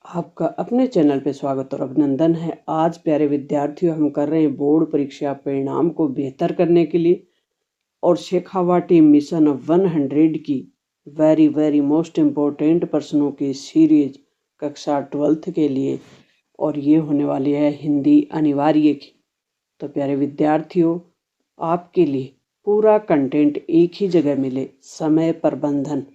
आपका अपने चैनल पे स्वागत और अभिनंदन है। आज प्यारे विद्यार्थियों, हम कर रहे हैं बोर्ड परीक्षा परिणाम को बेहतर करने के लिए और शेखावाटी मिशन 100 की वेरी मोस्ट इम्पोर्टेंट प्रश्नों की सीरीज कक्षा 12th के लिए, और ये होने वाली है हिंदी अनिवार्य की। तो प्यारे विद्यार्थियों, आपके लिए पूरा कंटेंट एक ही जगह मिले, समय प्रबंधन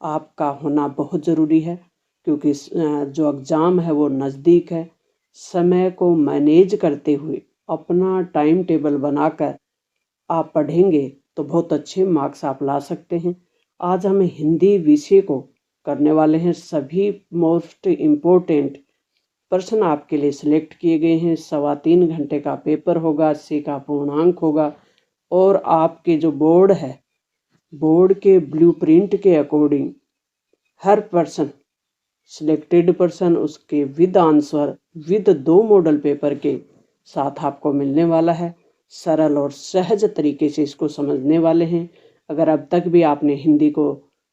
आपका होना बहुत ज़रूरी है, क्योंकि जो एग्ज़ाम है वो नज़दीक है। समय को मैनेज करते हुए अपना टाइम टेबल बनाकर आप पढ़ेंगे तो बहुत अच्छे मार्क्स आप ला सकते हैं। आज हम हिंदी विषय को करने वाले हैं। सभी मोस्ट इम्पोर्टेंट प्रश्न आपके लिए सिलेक्ट किए गए हैं। 3.25 घंटे का पेपर होगा, 80 का पूर्णांक होगा, और आपके जो बोर्ड है, बोर्ड के ब्लूप्रिंट के अकॉर्डिंग हर पर्सन सिलेक्टेड पर्सन उसके with answer with 2 model paper के साथ आपको मिलने वाला है। सरल और सहज तरीके से इसको समझने वाले हैं। अगर अब तक भी आपने हिंदी को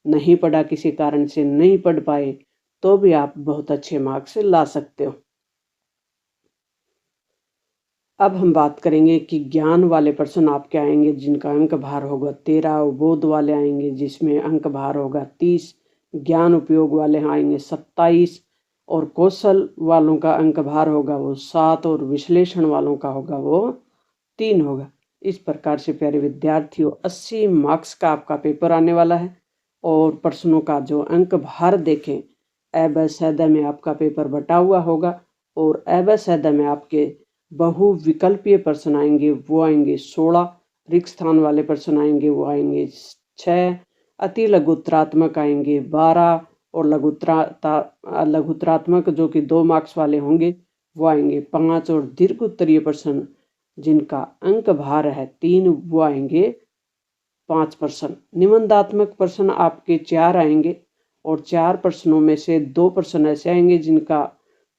नहीं पढ़ा, किसी कारण से नहीं पढ़ पाए, तो भी आप बहुत अच्छे मार्क्स ला सकते हो। अब हम बात करेंगे कि ज्ञान वाले प्रश्न आपके आएंगे जिनका अंक भार होगा 13, बोध वाले आएंगे जिसमें अंक भार होगा 30, ज्ञान उपयोग वाले आएंगे 27, और कौशल वालों का अंक भार होगा वो 7, और विश्लेषण वालों का होगा वो 3 होगा। इस प्रकार से प्यारे विद्यार्थियों, 80 मार्क्स का आपका पेपर आने वाला है। और प्रश्नों का जो अंक भार देखें, ए ब सैदा में आपका पेपर बटा हुआ होगा, और ए ब सैदा में आपके बहुविकल्पीय प्रश्न आएंगे वो आएंगे 16, रिक्त स्थान वाले प्रश्न आएंगे वो आएंगे 6, अति लघुत्रात्मक आएंगे 12, और लघुत्रात्मक जो कि 2 मार्क्स वाले होंगे वो आएंगे 5, और दीर्घ उत्तरीय प्रश्न जिनका अंक भार है 3 वो आएंगे 5%। निबंधात्मक प्रश्न आपके 4 आएंगे, और 4 प्रश्नों में से 2 प्रश्न ऐसे आएंगे जिनका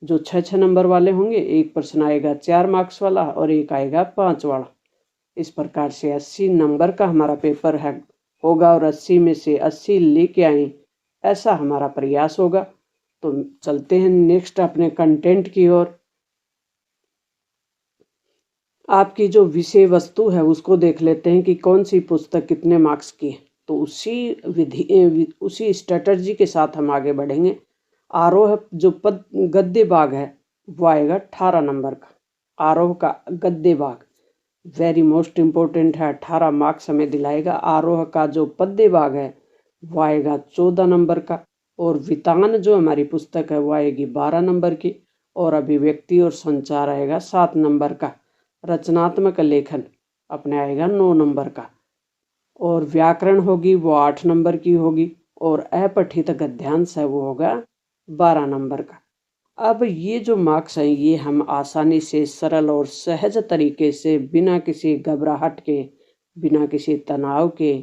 जो 6 नंबर वाले होंगे। एक प्रश्न आएगा 4 मार्क्स वाला और एक आएगा 5 वाला। इस प्रकार से 80 नंबर का हमारा पेपर है होगा, और 80 में से 80 लेके आए, ऐसा हमारा प्रयास होगा। तो चलते हैं नेक्स्ट अपने कंटेंट की ओर। आपकी जो विषय वस्तु है उसको देख लेते हैं कि कौन सी पुस्तक कितने मार्क्स की है। तो उसी स्ट्रेटजी के साथ हम आगे बढ़ेंगे। आरोह जो पद गद्य भाग है वो आएगा 18 नंबर का। आरोह का गद्य भाग वेरी मोस्ट इम्पोर्टेंट है, 18 मार्क्स हमें दिलाएगा। आरोह का जो पद्य भाग है वो आएगा 14 नंबर का, और वितान जो हमारी पुस्तक है वो आएगी 12 नंबर की, और अभिव्यक्ति और संचार आएगा 7 नंबर का। रचनात्मक लेखन अपने आएगा 9 नंबर का, और व्याकरण होगी वो 8 नंबर की होगी, और अपठित गद्यांश है वो होगा 12 नंबर का। अब ये जो मार्क्स हैं ये हम आसानी से सरल और सहज तरीके से बिना किसी घबराहट के, बिना किसी तनाव के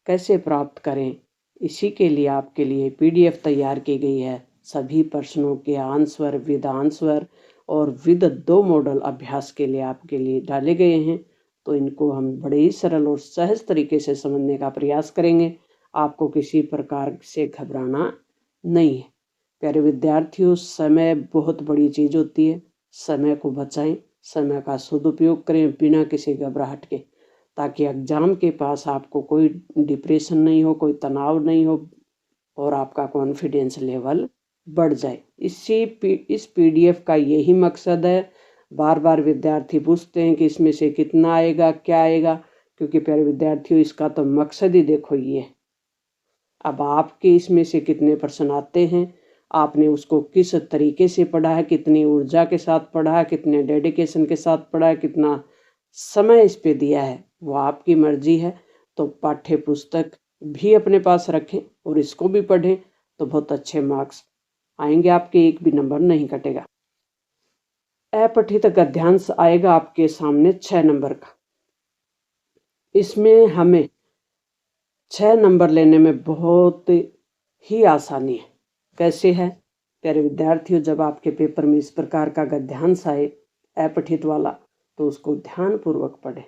कैसे प्राप्त करें, इसी के लिए आपके लिए पीडीएफ तैयार की गई है। सभी प्रश्नों के आंसर विद आंसर और विद 2 मॉडल अभ्यास के लिए आपके लिए डाले गए हैं। तो इनको हम बड़े ही सरल और सहज तरीके से समझने का प्रयास करेंगे। आपको किसी प्रकार से घबराना नहीं है। प्यारे विद्यार्थियों, समय बहुत बड़ी चीज़ होती है। समय को बचाएं, समय का सदुपयोग करें बिना किसी घबराहट के, ताकि एग्ज़ाम के पास आपको कोई डिप्रेशन नहीं हो, कोई तनाव नहीं हो, और आपका कॉन्फिडेंस लेवल बढ़ जाए। इस पीडीएफ का यही मकसद है। बार बार विद्यार्थी पूछते हैं कि इसमें से कितना आएगा, क्या आएगा, क्योंकि प्यारे विद्यार्थियों इसका तो मकसद ही देखो ये है। अब आपके इसमें से कितने प्रश्न आते हैं, आपने उसको किस तरीके से पढ़ा है, कितनी ऊर्जा के साथ पढ़ा है, कितने डेडिकेशन के साथ पढ़ा है, कितना समय इस पे दिया है, वो आपकी मर्जी है। तो पाठ्य पुस्तक भी अपने पास रखें और इसको भी पढ़ें, तो बहुत अच्छे मार्क्स आएंगे आपके, एक भी नंबर नहीं कटेगा। अपठित गद्यांश आएगा आपके सामने 6 नंबर का। इसमें हमें 6 नंबर लेने में बहुत ही आसानी है। कैसे है प्यारे विद्यार्थियों, जब आपके पेपर में इस प्रकार का गद्यांश आए अपठित वाला, तो उसको ध्यानपूर्वक पढ़ें।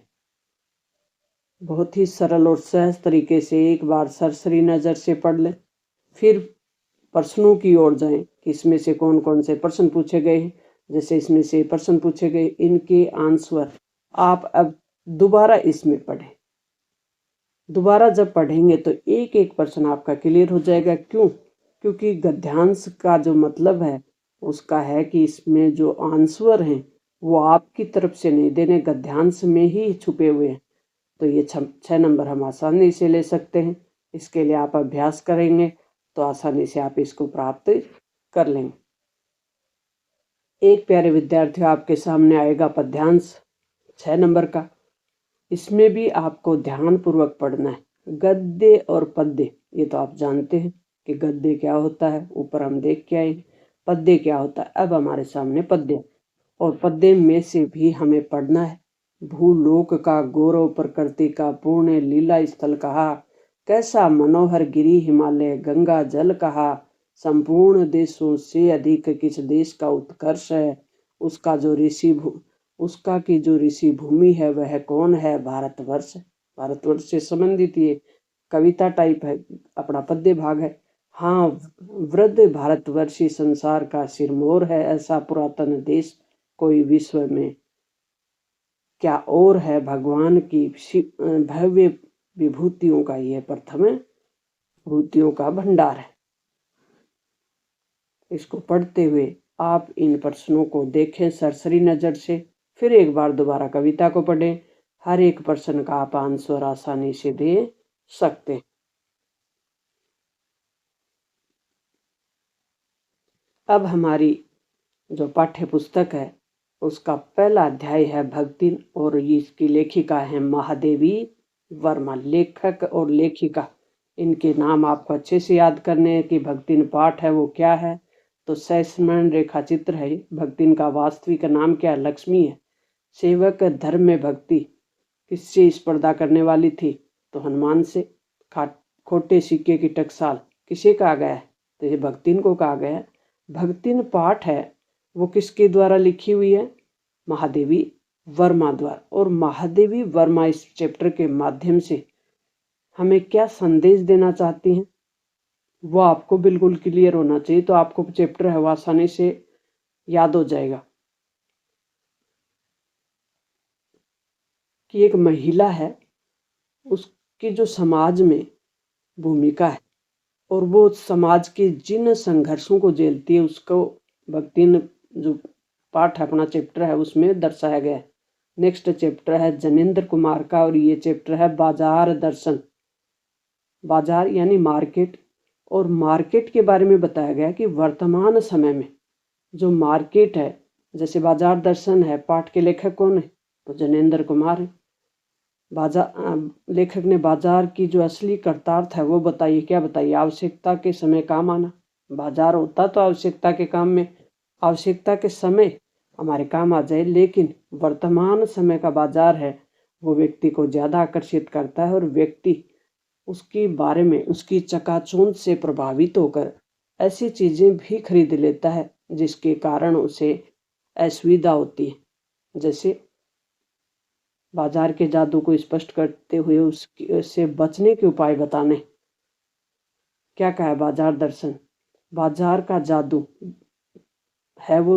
बहुत ही सरल और सहज तरीके से एक बार सरसरी नज़र से पढ़ लें, फिर प्रश्नों की ओर जाएं कि इसमें से कौन कौन से प्रश्न पूछे गए हैं। जैसे इसमें से प्रश्न पूछे गए, इनके आंसर आप अब दोबारा इसमें पढ़ें। दोबारा जब पढ़ेंगे तो एक एक प्रश्न आपका क्लियर हो जाएगा। क्यों? क्योंकि गद्यांश का जो मतलब है उसका है कि इसमें जो आंसर हैं वो आपकी तरफ से नहीं देने, गद्यांश में ही छुपे हुए हैं। तो ये 6 नंबर हम आसानी से ले सकते हैं। इसके लिए आप अभ्यास करेंगे तो आसानी से आप इसको प्राप्त कर लेंगे। एक प्यारे विद्यार्थियों, आपके सामने आएगा पद्यांश 6 नंबर का। इसमें भी आपको ध्यानपूर्वक पढ़ना है। गद्य और पद्य, ये तो आप जानते हैं कि गद्य क्या होता है, ऊपर हम देख के आए। पद्य क्या होता है, अब हमारे सामने पद्य, और पद्य में से भी हमें पढ़ना है। भूलोक का गौरव प्रकृति का पूर्ण लीला स्थल कहा, कैसा मनोहर गिरी हिमालय गंगा जल कहा, संपूर्ण देशों से अधिक किस देश का उत्कर्ष है, उसका की जो ऋषि भूमि है वह कौन है, भारतवर्ष। भारतवर्ष से संबंधित ये कविता टाइप है, अपना पद्य भाग है। हाँ, वृद्ध भारतवर्षी संसार का सिरमौर है, ऐसा पुरातन देश कोई विश्व में क्या और है, भगवान की भव्य विभूतियों का यह प्रथम विभूतियों का भंडार है। इसको पढ़ते हुए आप इन प्रश्नों को देखें सरसरी नजर से, फिर एक बार दोबारा कविता को पढ़ें। हर एक प्रश्न का आप आंसर आसानी से दे सकते हैं। अब हमारी जो पाठ्य पुस्तक है उसका पहला अध्याय है भक्ति, और इसकी लेखिका है महादेवी वर्मा। लेखक और लेखिका, इनके नाम आपको अच्छे से याद करने हैं कि भक्तिन पाठ है वो क्या है। तो सहस्रमण रेखा चित्र है। भक्तिन का वास्तविक नाम क्या है, लक्ष्मी है। सेवक धर्म में भक्ति किससे स्पर्धा करने वाली थी, तो हनुमान से। खोटे सिक्के की टकसाल किसे कहा गया है, तो ये भक्तिन को कहा गया है। भक्तिन पाठ है वो किसके द्वारा लिखी हुई है, महादेवी वर्मा द्वारा। और महादेवी वर्मा इस चैप्टर के माध्यम से हमें क्या संदेश देना चाहती हैं वो आपको बिल्कुल क्लियर होना चाहिए। तो आपको चैप्टर है वो आसानी से याद हो जाएगा कि एक महिला है, उसकी जो समाज में भूमिका है और वो समाज के जिन संघर्षों को झेलती है उसको भक्तिन जो पाठ अपना चैप्टर है उसमें दर्शाया गया है। नेक्स्ट चैप्टर है जनेंद्र कुमार का, और ये चैप्टर है बाजार दर्शन। बाजार यानी मार्केट, और मार्केट के बारे में बताया गया कि वर्तमान समय में जो मार्केट है, जैसे बाजार दर्शन है, पाठ के लेखक कौन है, तो जनेंद्र कुमार है। लेखक ने बाजार की जो असली कर्तार्थ है वो बताइए, क्या बताइए, आवश्यकता के समय काम आना। बाजार होता तो आवश्यकता के काम में, आवश्यकता के समय हमारे काम आ जाए, लेकिन वर्तमान समय का बाजार है वो व्यक्ति को ज़्यादा आकर्षित करता है और व्यक्ति उसके बारे में उसकी चकाचौंध से प्रभावित होकर ऐसी चीज़ें भी खरीद लेता है जिसके कारण उसे असुविधा होती है। जैसे बाजार के जादू को स्पष्ट करते हुए उससे बचने के उपाय बताने। क्या कहा है बाजार दर्शन, बाजार का जादू है वो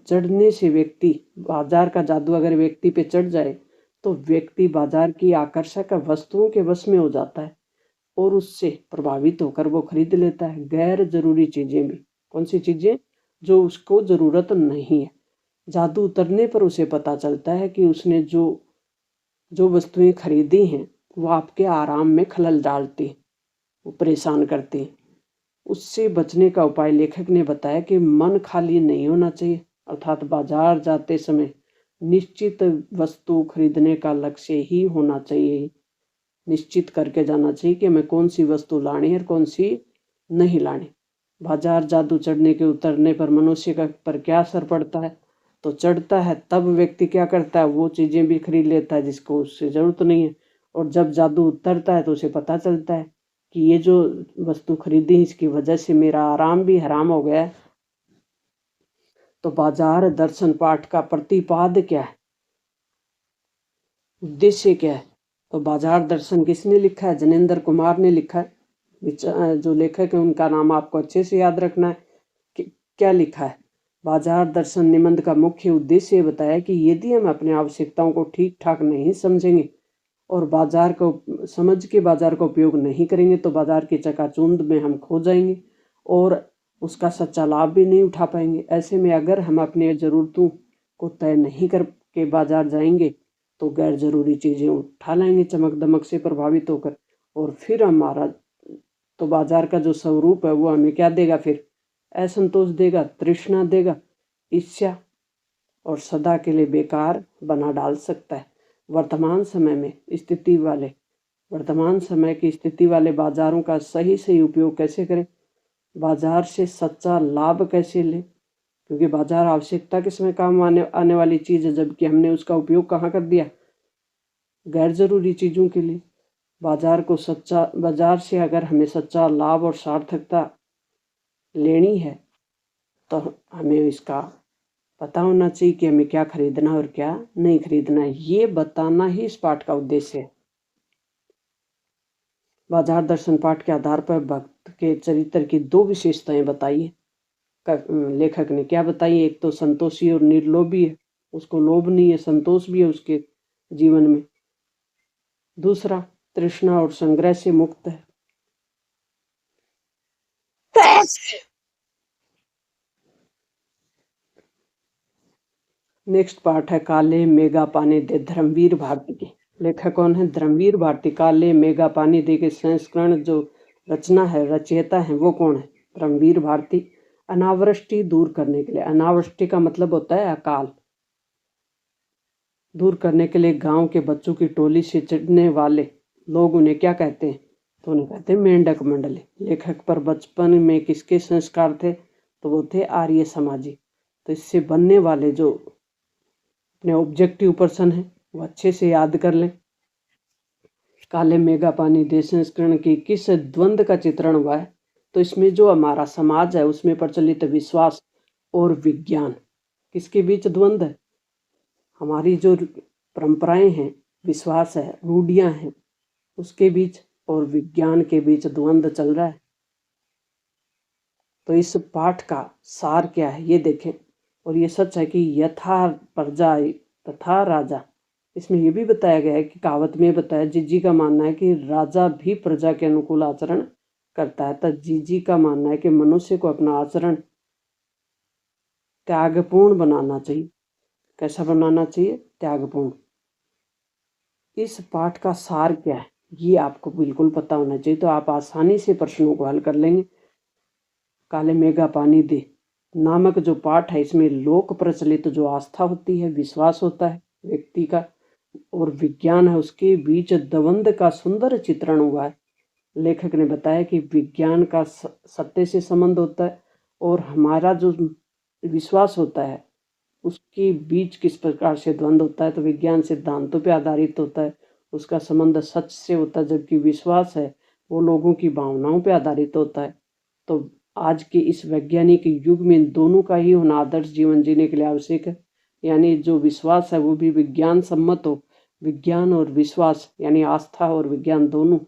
चढ़ने से व्यक्ति, बाजार का जादू अगर व्यक्ति पे चढ़ जाए तो व्यक्ति बाजार की आकर्षक वस्तुओं के वश में हो जाता है और उससे प्रभावित होकर वो खरीद लेता है गैर जरूरी चीजें भी। कौन सी चीजें, जो उसको जरूरत नहीं है। जादू उतरने पर उसे पता चलता है कि उसने जो वस्तुएं खरीदी हैं वो आपके आराम में खलल डालती, वो परेशान करती। उससे बचने का उपाय लेखक ने बताया कि मन खाली नहीं होना चाहिए, अर्थात बाजार जाते समय निश्चित वस्तु खरीदने का लक्ष्य ही होना चाहिए। निश्चित करके जाना चाहिए कि हमें कौन सी वस्तु लानी है और कौन सी नहीं लानी। बाजार जादू चढ़ने के उतरने पर मनुष्य का पर क्या असर पड़ता है, तो चढ़ता है तब व्यक्ति क्या करता है, वो चीज़ें भी खरीद लेता है जिसको उससे ज़रूरत नहीं है। और जब जादू उतरता है तो उसे पता चलता है कि ये जो वस्तु खरीदी इसकी वजह से मेरा आराम भी हराम हो गया है। तो बाजार दर्शन पाठ का प्रतिपाद्य क्या है, उद्देश्य क्या है, तो बाजार दर्शन किसने लिखा है, जनेंद्र कुमार ने लिखा है। जो लेखक है उनका नाम आपको अच्छे से याद रखना है कि क्या लिखा है। बाजार दर्शन निबंध का मुख्य उद्देश्य ये बताया कि यदि हम अपनी आवश्यकताओं को ठीक ठाक नहीं समझेंगे और बाजार को समझ के बाजार का उपयोग नहीं करेंगे तो बाजार की चकाचौंध में हम खो जाएंगे और उसका सच्चा लाभ भी नहीं उठा पाएंगे। ऐसे में अगर हम अपनी ज़रूरतों को तय नहीं करके बाजार जाएंगे तो गैर जरूरी चीज़ें उठा लेंगे चमक दमक से प्रभावित होकर, और फिर हमारा तो बाजार का जो स्वरूप है वो हमें क्या देगा, फिर असंतोष देगा, तृष्णा देगा, ईर्ष्या, और सदा के लिए बेकार बना डाल सकता है। वर्तमान समय की स्थिति वाले बाजारों का सही उपयोग कैसे करें, बाजार से सच्चा लाभ कैसे लें, क्योंकि बाजार आवश्यकता के समय काम आने वाली चीज़ है, जबकि हमने उसका उपयोग कहाँ कर दिया, गैर जरूरी चीज़ों के लिए। बाजार से अगर हमें सच्चा लाभ और सार्थकता लेनी है तो हमें इसका पता होना चाहिए कि हमें क्या खरीदना और क्या नहीं खरीदना है। ये बताना ही इस पाठ का उद्देश्य है। बाजार दर्शन पाठ के आधार पर भक्त के चरित्र की दो विशेषताएं बताई है। लेखक ने क्या बताई, एक तो संतोषी और निर्लोभी है, उसको लोभ नहीं है, संतोष भी है उसके जीवन में। दूसरा, तृष्णा और संग्रह से मुक्त है। नेक्स्ट पार्ट है काले मेघा पानी दे, धर्मवीर भारती की। लेखक कौन है, धर्मवीर भारती। काले मेघा पानी दे के संस्करण जो रचना है, रचयिता है, वो कौन है, धर्मवीर भारती। अनावृष्टि दूर करने के लिए, अनावृष्टि का मतलब होता है अकाल, दूर करने के लिए गांव के बच्चों की टोली से चढ़ने वाले लोग उन्हें क्या कहते हैं, तो उन्हें कहते हैं मेंढक मंडली। लेखक पर बचपन में किसके संस्कार थे, तो वो थे आर्य समाजी। तो इससे बनने वाले जो अपने ऑब्जेक्टिव पर्सन है वो अच्छे से याद कर लें। काले मेघा पानी दे संस्करण की किस द्वंद्व का चित्रण हुआ है, तो इसमें जो हमारा समाज है उसमें प्रचलित विश्वास और विज्ञान, किसके बीच द्वंद्व है, हमारी जो परंपराएं हैं, विश्वास है, रूढ़ियां हैं, उसके बीच और विज्ञान के बीच द्वंद्व चल रहा है। तो इस पाठ का सार क्या है ये देखें। और ये सच है कि यथा प्रजा तथा राजा, इसमें ये भी बताया गया है कि कहावत में बताया, जीजी का मानना है कि राजा भी प्रजा के अनुकूल आचरण करता है। तो जीजी का मानना है कि मनुष्य को अपना आचरण त्यागपूर्ण बनाना चाहिए। कैसा बनाना चाहिए, त्यागपूर्ण। इस पाठ का सार क्या है ये आपको बिल्कुल पता होना चाहिए, तो आप आसानी से प्रश्नों को हल कर लेंगे। काले मेघा पानी दे नामक जो पाठ है, इसमें लोक प्रचलित जो आस्था होती है, विश्वास होता है व्यक्ति का, और विज्ञान है, उसके बीच द्वंद्व का सुंदर चित्रण हुआ है। लेखक ने बताया कि विज्ञान का सत्य से संबंध होता है और हमारा जो विश्वास होता है उसके बीच किस प्रकार से द्वंद्व होता है। तो विज्ञान सिद्धांतों पर आधारित होता है, उसका संबंध सच से होता है, जबकि विश्वास है वो लोगों की भावनाओं पर आधारित होता है। तो आज के इस वैज्ञानिक युग में दोनों का ही होना आदर्श जीवन जीने के लिए आवश्यक है। यानी जो विश्वास है वो भी विज्ञान सम्मत हो। विज्ञान और विश्वास यानी आस्था और विज्ञान दोनों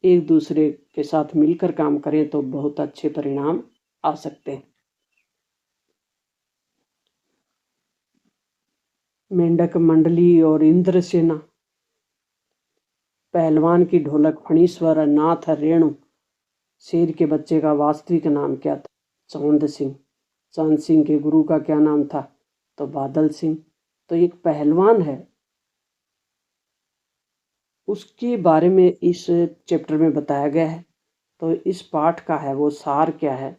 एक दूसरे के साथ मिलकर काम करें तो बहुत अच्छे परिणाम आ सकते हैं। मेंढक मंडली और इंद्रसेना, पहलवान की ढोलक फणीश्वर, नाथ रेणु, शेर के बच्चे का वास्तविक नाम क्या था, चांद सिंह। चांद सिंह के गुरु का क्या नाम था, तो बादल सिंह। तो एक पहलवान है, उसके बारे में इस चैप्टर में बताया गया है। तो इस पाठ का है वो सार क्या है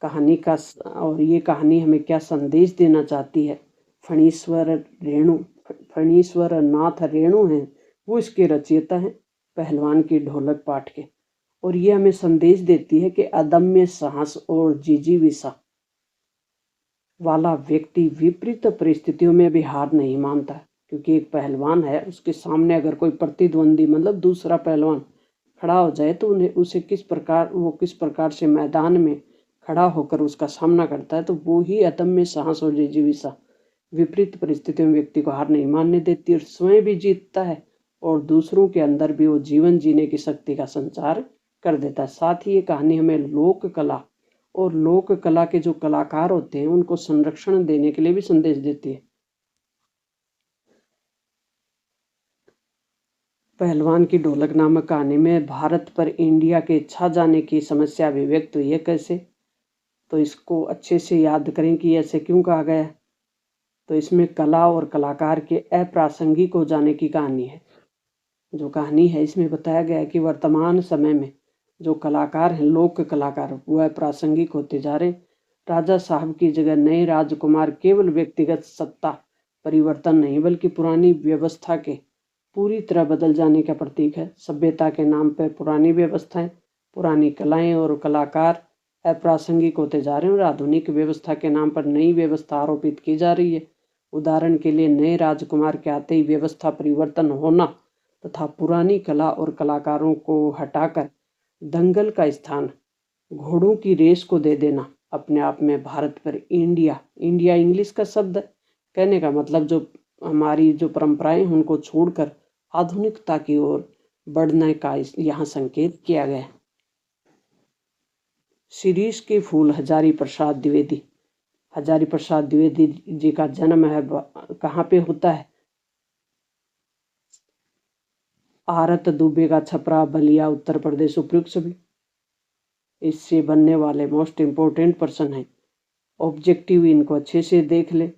कहानी का, और ये कहानी हमें क्या संदेश देना चाहती है। फणीश्वर नाथ रेणु हैं, वो इसके रचयिता हैं पहलवान की ढोलक पाठ के। और ये हमें संदेश देती है कि अदम्य साहस और जिजीविषा वाला व्यक्ति विपरीत परिस्थितियों में भी हार नहीं मानता, क्योंकि एक पहलवान है, उसके सामने अगर कोई प्रतिद्वंदी मतलब दूसरा पहलवान खड़ा हो जाए तो उसे किस प्रकार से मैदान में खड़ा होकर उसका सामना करता है। तो वो ही अदम्य साहस और जिजीविषा विपरीत परिस्थितियों में व्यक्ति को हार नहीं मानने देती और स्वयं भी जीतता है और दूसरों के अंदर भी वो जीवन जीने की शक्ति का संचार कर देता है। साथ ही ये कहानी हमें लोक कला और लोक कला के जो कलाकार होते हैं उनको संरक्षण देने के लिए भी संदेश देती है। पहलवान की ढोलक नामक कहानी में भारत पर इंडिया के छा जाने की समस्या अभिव्यक्त हुई है। कैसे? तो इसको अच्छे से याद करें कि ऐसे क्यों कहा गया है। तो इसमें कला और कलाकार के अप्रासंगिक हो जाने की कहानी है। जो कहानी है इसमें बताया गया है कि वर्तमान समय में जो कलाकार हैं, लोक कलाकार, वह अप्रासंगिक होते जा रहे। राजा साहब की जगह नए राजकुमार केवल व्यक्तिगत सत्ता परिवर्तन नहीं बल्कि पुरानी व्यवस्था के पूरी तरह बदल जाने का प्रतीक है। सभ्यता के नाम पर पुरानी व्यवस्थाएं, पुरानी कलाएं और कलाकार अप्रासंगिक होते जा रहे हैं और आधुनिक व्यवस्था के नाम पर नई व्यवस्था आरोपित की जा रही है। उदाहरण के लिए नए राजकुमार के आते ही व्यवस्था परिवर्तन होना तथा पुरानी कला और कलाकारों को हटाकर दंगल का स्थान घोड़ों की रेस को दे देना अपने आप में भारत पर इंडिया इंग्लिश का शब्द है। कहने का मतलब जो हमारी जो परंपराएं हैं उनको छोड़कर आधुनिकता की ओर बढ़ने का यहाँ संकेत किया गया है। शिरीष के फूल हजारी प्रसाद द्विवेदी। हजारी प्रसाद द्विवेदी जी का जन्म है कहाँ पे होता है? आरत दुबे का छपरा बलिया उत्तर प्रदेश। उपयुक्त सभी इससे बनने वाले मोस्ट इम्पोर्टेंट पर्सन है। ऑब्जेक्टिव इनको अच्छे से देख ले।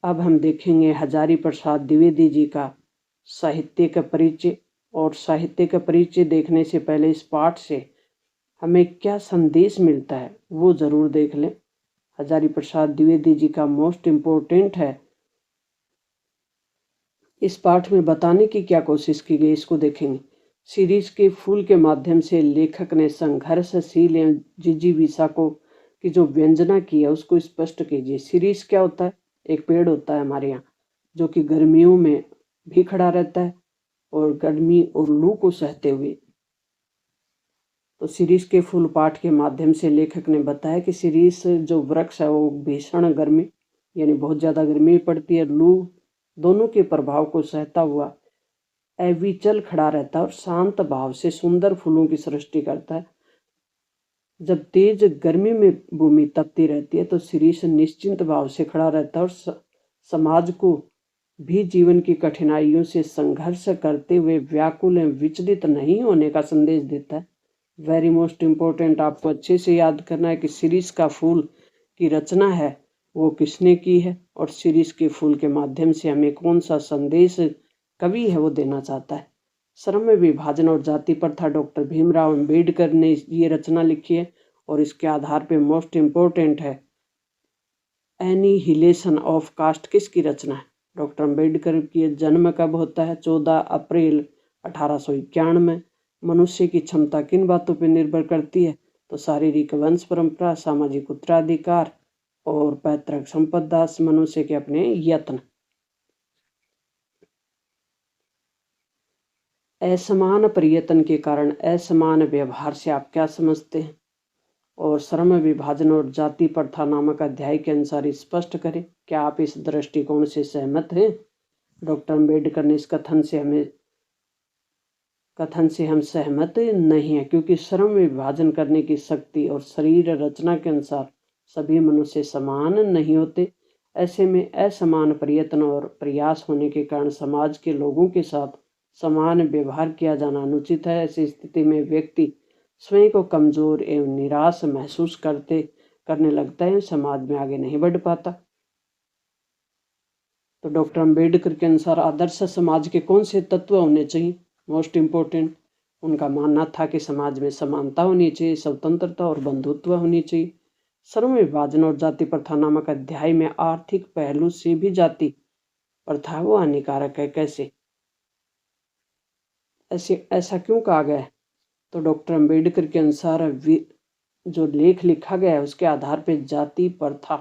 अब हम देखेंगे हजारी प्रसाद द्विवेदी जी का साहित्य का परिचय। और साहित्य का परिचय देखने से पहले इस पाठ से हमें क्या संदेश मिलता है वो जरूर देख लें। हजारी प्रसाद द्विवेदी जी का मोस्ट इम्पोर्टेंट है। इस पाठ में बताने की क्या कोशिश की गई इसको देखेंगे। सीरीज के फूल के माध्यम से लेखक ने संघर्षशील एवं जिजीविषा को की जो व्यंजना की है उसको स्पष्ट कीजिए। सीरीज क्या होता है? एक पेड़ होता है हमारे यहाँ जो कि गर्मियों में भी खड़ा रहता है और गर्मी और लू को सहते हुए। तो सीरीज के फूल पाठ के माध्यम से लेखक ने बताया कि सीरीज जो वृक्ष है वो भीषण गर्मी यानी बहुत ज़्यादा गर्मी पड़ती है, लू दोनों के प्रभाव को सहता हुआ अविचल खड़ा रहता है और शांत भाव से सुंदर फूलों की सृष्टि करता है। जब तेज गर्मी में भूमि तपती रहती है तो शिरीष निश्चिंत भाव से खड़ा रहता है और समाज को भी जीवन की कठिनाइयों से संघर्ष करते हुए व्याकुल एवं विचलित नहीं होने का संदेश देता है। वेरी मोस्ट इम्पोर्टेंट आपको अच्छे से याद करना है कि शिरीष का फूल की रचना है वो किसने की है और शिरीष के फूल के माध्यम से हमें कौन सा संदेश कवि है वो देना चाहता है। श्रम विभाजन और जाति प्रथा डॉक्टर भीमराव अंबेडकर ने ये रचना लिखी है और इसके आधार पे मोस्ट इम्पोर्टेंट है एनिहिलेशन ऑफ कास्ट किसकी रचना है? डॉक्टर अंबेडकर की जन्म कब होता है? 14 अप्रैल 1891। मनुष्य की क्षमता किन बातों पर निर्भर करती है? तो शारीरिक वंश परंपरा, सामाजिक उत्तराधिकार और पैतृक संपदा, मनुष्य के अपने यत्न। असमान प्रयत्न के कारण असमान व्यवहार से आप क्या समझते हैं? और श्रम विभाजन और जाति प्रथा नामक अध्याय के अनुसार स्पष्ट करें। क्या आप इस दृष्टिकोण से सहमत हैं? डॉक्टर अंबेडकर ने इस कथन से हम सहमत नहीं है क्योंकि श्रम विभाजन करने की शक्ति और शरीर रचना के अनुसार सभी मनुष्य समान नहीं होते। ऐसे में असमान प्रयत्न और प्रयास होने के कारण समाज के लोगों के साथ समान व्यवहार किया जाना अनुचित है। ऐसी स्थिति में व्यक्ति स्वयं को कमजोर एवं निराश महसूस करने लगता है, समाज में आगे नहीं बढ़ पाता। तो डॉक्टर अंबेडकर के अनुसार आदर्श समाज के कौन से तत्व होने चाहिए? मोस्ट इम्पोर्टेंट उनका मानना था कि समाज में समानता होनी चाहिए, स्वतंत्रता और बंधुत्व होनी चाहिए। श्रम विभाजन और जाति प्रथा नामक अध्याय में आर्थिक पहलू से भी जाति प्रथा वो हानिकारक है। कैसे? ऐसा क्यों कहा गया है? तो डॉक्टर अंबेडकर के अनुसार जो लेख लिखा गया है उसके आधार पर जाति प्रथा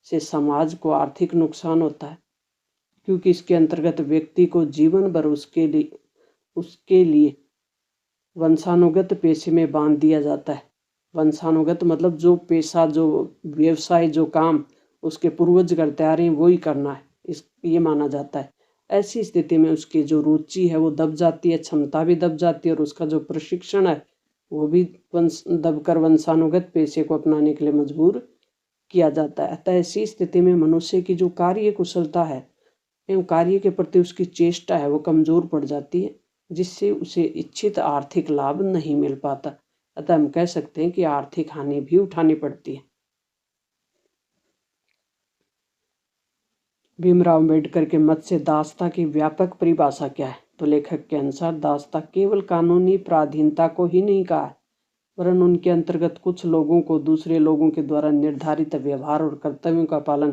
से समाज को आर्थिक नुकसान होता है क्योंकि इसके अंतर्गत व्यक्ति को जीवन भर उसके लिए वंशानुगत पेशे में बांध दिया जाता है। वंशानुगत मतलब जो पेशा, जो व्यवसाय, जो काम उसके पूर्वज करते आ रहे हैं वही करना है, ये माना जाता है। ऐसी स्थिति में उसकी जो रुचि है वो दब जाती है, क्षमता भी दब जाती है और उसका जो प्रशिक्षण है वो भी दबकर वंशानुगत पेशे को अपनाने के लिए मजबूर किया जाता है। अतः ऐसी स्थिति में मनुष्य की जो कार्य कुशलता है एवं कार्य के प्रति उसकी चेष्टा है वो कमजोर पड़ जाती है, जिससे उसे इच्छित आर्थिक लाभ नहीं मिल पाता। अतः हम कह सकते हैं कि आर्थिक हानि भी उठानी पड़ती है। भीमराव अम्बेडकर के मत से दासता की व्यापक परिभाषा क्या है? तो लेखक के अनुसार दासता केवल कानूनी पराधीनता को ही नहीं कहा है, वरन उनके अंतर्गत कुछ लोगों को दूसरे लोगों के द्वारा निर्धारित व्यवहार और कर्तव्यों का पालन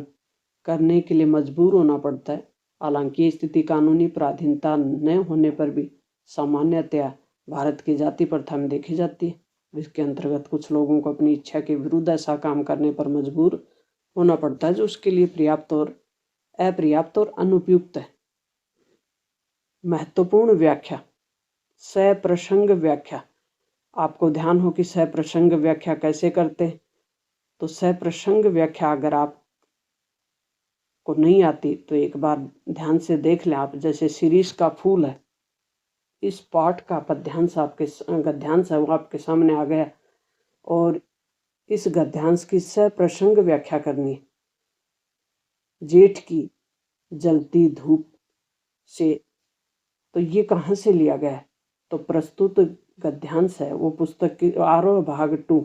करने के लिए मजबूर होना पड़ता है। हालांकि ये स्थिति कानूनी पराधीनता न होने पर भी सामान्यतया भारत की जाति प्रथा में देखी जाती है। इसके अंतर्गत कुछ लोगों को अपनी इच्छा के विरुद्ध ऐसा काम करने पर मजबूर होना पड़ता है जो उसके लिए पर्याप्त और अपर्याप्त और अनुपयुक्त है। महत्वपूर्ण व्याख्या। सप्रसंग व्याख्या। आपको ध्यान हो कि सप्रसंग व्याख्या कैसे करते हैं। तो सप्रसंग व्याख्या अगर आप को नहीं आती तो एक बार ध्यान से देख लें आप। जैसे शिरीष का फूल है, इस पाठ का पद्यांश आपके गद्यांश है वो आपके सामने आ गया और इस गद्यांश की सप्रसंग व्याख्या करनी है। जेठ की जलती धूप से, तो ये कहाँ से लिया गया है? तो प्रस्तुत गद्यांश है वो पुस्तक की आरोह भाग 2,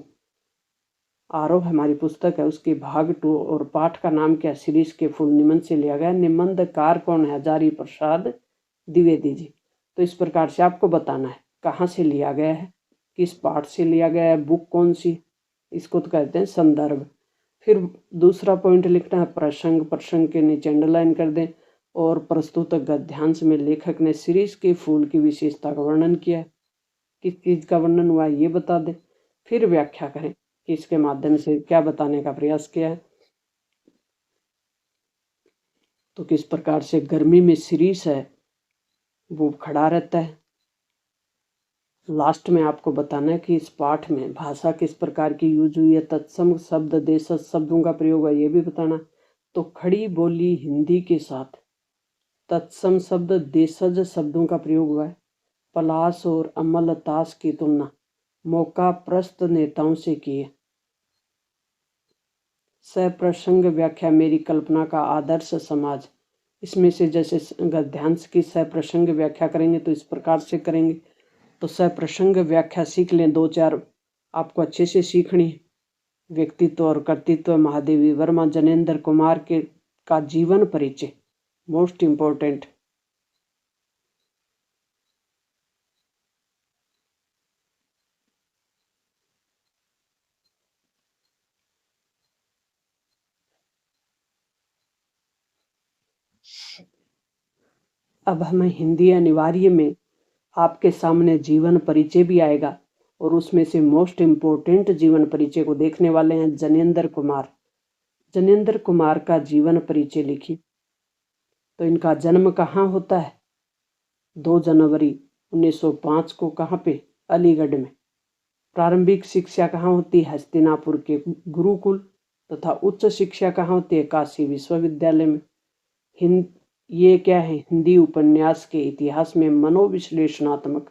आरोह हमारी पुस्तक है उसकी भाग 2 और पाठ का नाम क्या? शिरीष के फूल निबंध से लिया गया। निबंधकार कौन है? हजारी प्रसाद द्विवेदी जी। तो इस प्रकार से आपको बताना है कहाँ से लिया गया है, किस पाठ से लिया गया है, बुक कौन सी, इसको तो कहते हैं संदर्भ। फिर दूसरा पॉइंट लिखना है प्रसंग, प्रसंग के नीचे अंडरलाइन कर दें और प्रस्तुत गद्यांश में लेखक ने शिरीष के फूल की विशेषता का वर्णन किया है, किस चीज का वर्णन हुआ है ये बता दें। फिर व्याख्या करें कि इसके माध्यम से क्या बताने का प्रयास किया है। तो किस प्रकार से गर्मी में शिरीष है वो खड़ा रहता है। लास्ट में आपको बताना है कि इस पाठ में भाषा किस प्रकार की यूज हुई है, तत्सम शब्द देशज शब्दों का प्रयोग है ये भी बताना। तो खड़ी बोली हिंदी के साथ तत्सम शब्द देशज शब्दों का प्रयोग हुआ है। पलाश और अमलतास की तुलना मौका प्रस्त नेताओं से की है। सप्रसंग व्याख्या मेरी कल्पना का आदर्श समाज, इसमें से जैसे गद्यांश की सप्रसंग व्याख्या करेंगे तो इस प्रकार से करेंगे। तो सप्रसंग व्याख्या सीख लें, 2-4 आपको अच्छे से सीखनी है। व्यक्तित्व और कर्तृत्व महादेवी वर्मा जनेंद्र कुमार के का जीवन परिचय मोस्ट इम्पोर्टेंट। अब हमें हिंदी अनिवार्य में आपके सामने जीवन परिचय भी आएगा और उसमें से मोस्ट इम्पोर्टेंट जीवन परिचय को देखने वाले हैं जनेंद्र कुमार। जनेंद्र कुमार का जीवन परिचय लिखिए। तो इनका जन्म कहाँ होता है? 2 जनवरी 1905 को। कहाँ पे? अलीगढ़ में। प्रारंभिक शिक्षा कहाँ होती है? हस्तिनापुर के गुरुकुल। तथा उच्च शिक्षा कहाँ होती है? काशी विश्वविद्यालय में। ये क्या है? हिंदी उपन्यास के इतिहास में मनोविश्लेषणात्मक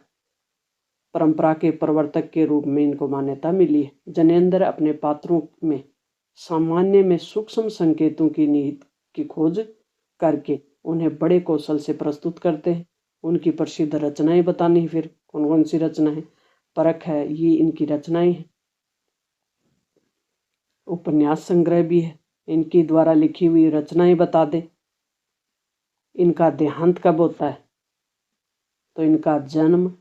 परंपरा के प्रवर्तक के रूप में इनको मान्यता मिली है। जनेंद्र अपने पात्रों में सामान्य में सूक्ष्म संकेतों की निहित की खोज करके उन्हें बड़े कौशल से प्रस्तुत करते हैं। उनकी प्रसिद्ध रचनाएं बतानी है। फिर कौन कौन सी रचनाएं? परख है, ये इनकी रचनाएं हैं। उपन्यास संग्रह भी है, इनकी द्वारा लिखी हुई रचनाएं बता दें। इनका देहांत कब होता है? तो इनका जन्म,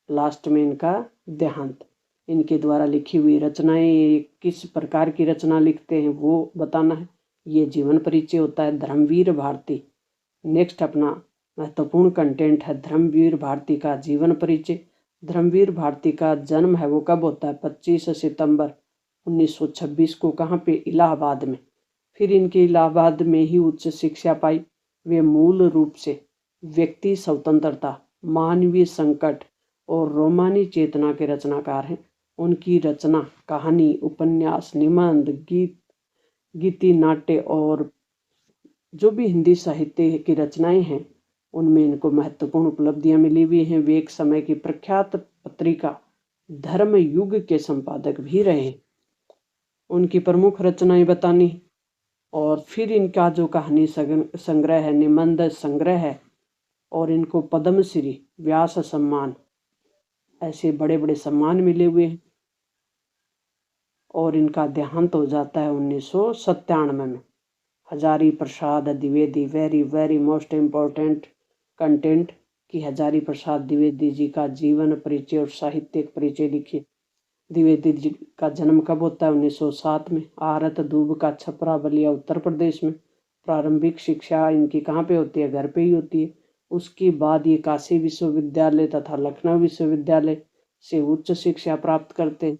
लास्ट में इनका देहांत। इनके द्वारा लिखी हुई रचनाएं, किस प्रकार की रचना लिखते हैं वो बताना है। ये जीवन परिचय होता है। धर्मवीर भारती नेक्स्ट अपना महत्वपूर्ण कंटेंट है, धर्मवीर भारती का जीवन परिचय। धर्मवीर भारती का जन्म है वो कब होता है? 25 सितंबर 1926 को। कहाँ पे? इलाहाबाद में। फिर इनके इलाहाबाद में ही उच्च शिक्षा पाई। वे मूल रूप से व्यक्ति स्वतंत्रता, मानवीय संकट और रोमानी चेतना के रचनाकार हैं। उनकी रचना कहानी, उपन्यास, निबंध, गीति, नाट्य और जो भी हिंदी साहित्य की रचनाएं हैं उनमें इनको महत्वपूर्ण उपलब्धियां मिली हुई हैं। वे एक समय की प्रख्यात पत्रिका धर्म युग के संपादक भी रहे। उनकी प्रमुख रचनाएं बतानी और फिर इनका जो कहानी संग्रह है, निबंध संग्रह है, और इनको पद्मश्री, व्यास सम्मान, ऐसे बड़े बड़े सम्मान मिले हुए हैं। और इनका देहांत हो जाता है 1997 में। Hazari Prasad Dwivedi, very very most important content कि हजारी प्रसाद द्विवेदी जी का जीवन परिचय और साहित्यिक परिचय लिखिए। द्विवेदी जी का जन्म कब होता है? 1907 में। आरत दूब का छपरा बलिया उत्तर प्रदेश में। प्रारंभिक शिक्षा इनकी कहाँ पे होती है? घर पे ही होती है। उसके बाद ये काशी विश्वविद्यालय तथा लखनऊ विश्वविद्यालय से उच्च शिक्षा प्राप्त करते हैं।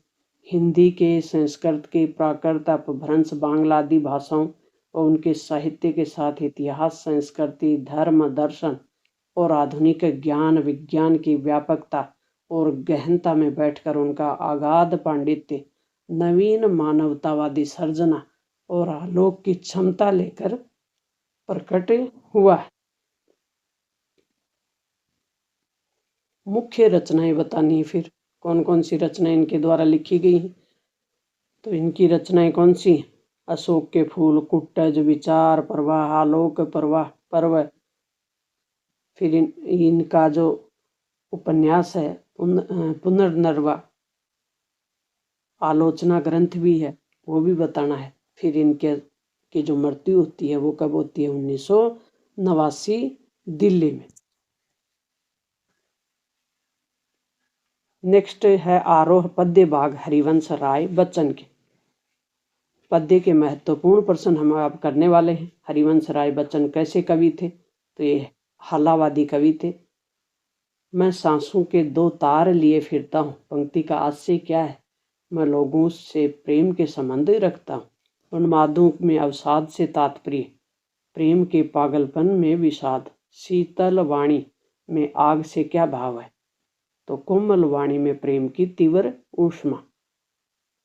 हिंदी के, संस्कृत के, प्राकृत, अपभ्रंश, बांग्ला आदि भाषाओं और उनके साहित्य के साथ इतिहास, संस्कृति, धर्म, दर्शन और आधुनिक ज्ञान विज्ञान की व्यापकता और गहनता में बैठकर उनका अगाध पांडित्य, नवीन मानवतावादी सर्जना और आलोक की क्षमता लेकर प्रकट हुआ है। मुख्य रचनाएं बतानी है फिर कौन कौन सी रचनाएं इनके द्वारा लिखी गई हैं। तो इनकी रचनाएं कौन सी? अशोक के फूल, कुट्टज, विचार प्रवाह, आलोक प्रवाह, पर्व। फिर इनका जो उपन्यास है पुनर्नर्वा, आलोचना ग्रंथ भी है, वो भी बताना है। फिर इनके की जो मृत्यु होती है वो कब होती है? 1989 दिल्ली में। नेक्स्ट है आरोह पद्य भाग हरिवंश राय बच्चन के। पद्य के महत्वपूर्ण प्रश्न हम अब करने वाले हैं। हरिवंश राय बच्चन कैसे कवि थे? तो ये हलावादी कवि थे। मैं सांसों के दो तार लिए फिरता हूँ, पंक्ति का आशय क्या है? मैं लोगों से प्रेम के संबंध रखता हूँ। उन्मादों में अवसाद से तात्पर्य प्रेम के पागलपन में विषाद। शीतल वाणी में आग से क्या भाव है? तो कोमल वाणी में प्रेम की तीव्र ऊष्मा।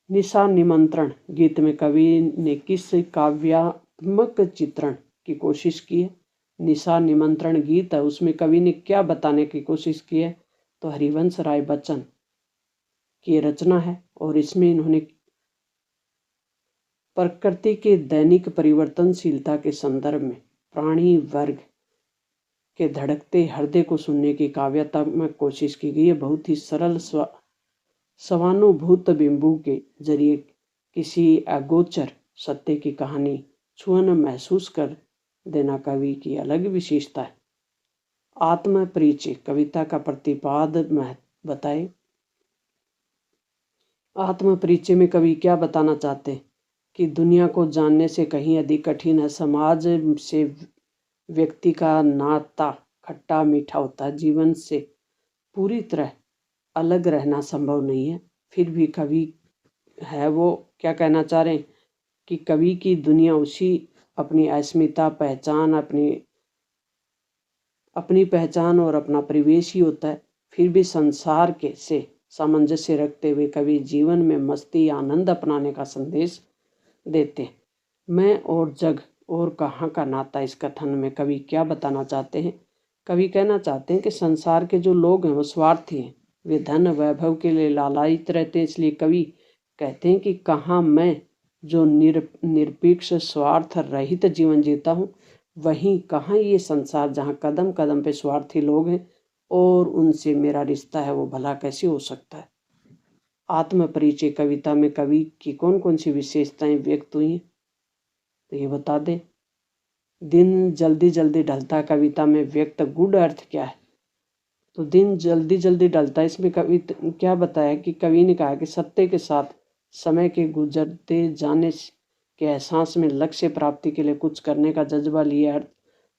निशा निमंत्रण गीत में कवि ने किस काव्यात्मक चित्रण की कोशिश की है? निशा निमंत्रण गीत है, उसमें कवि ने क्या बताने की कोशिश की है? तो हरिवंश राय बच्चन की रचना है और इसमें इन्होंने प्रकृति के दैनिक परिवर्तनशीलता के संदर्भ में प्राणी वर्ग के धड़कते हृदय को सुनने की काव्यात्मक कोशिश की गई है। बहुत ही सरल स्वानुभूत बिंबु के जरिए किसी अगोचर सत्य की कहानी छुअन महसूस कर देना कवि की अलग विशेषता है। आत्म परिचय कविता का प्रतिपाद बताए। आत्म परिचय में कवि क्या बताना चाहते हैं कि दुनिया को जानने से कहीं अधिक कठिन है। समाज से व्यक्ति का नाता खट्टा मीठा होता है। जीवन से पूरी तरह अलग रहना संभव नहीं है। फिर भी कवि है वो क्या कहना चाह रहे हैं कि कवि की दुनिया उसी अपनी अस्मिता पहचान, अपनी पहचान और अपना परिवेश ही होता है। फिर भी संसार के से सामंजस्य रखते हुए कवि जीवन में मस्ती आनंद अपनाने का संदेश देते हैं। मैं और जग और कहाँ का नाता, इस कथन में कवि क्या बताना चाहते हैं? कवि कहना चाहते हैं कि संसार के जो लोग हैं वो स्वार्थी हैं, वे धन वैभव के लिए लालायित रहते हैं। इसलिए कवि कहते हैं कि कहाँ मैं जो निरपेक्ष स्वार्थ रहित जीवन जीता हूँ, वहीं कहाँ ये संसार जहाँ कदम कदम पे स्वार्थी लोग हैं और उनसे मेरा रिश्ता है वो भला कैसे हो सकता है। आत्म परिचय कविता में कवि की कौन कौन सी विशेषताएं व्यक्त हुई हैं तो ये बता दे। दिन जल्दी जल्दी ढलता कविता में व्यक्त गुड अर्थ क्या है? तो दिन जल्दी जल्दी ढलता, इसमें कवि क्या बताया कि कवि ने कहा कि सत्य के साथ समय के गुजरते जाने के एहसास में लक्ष्य प्राप्ति के लिए कुछ करने का जज्बा लिए अर्थ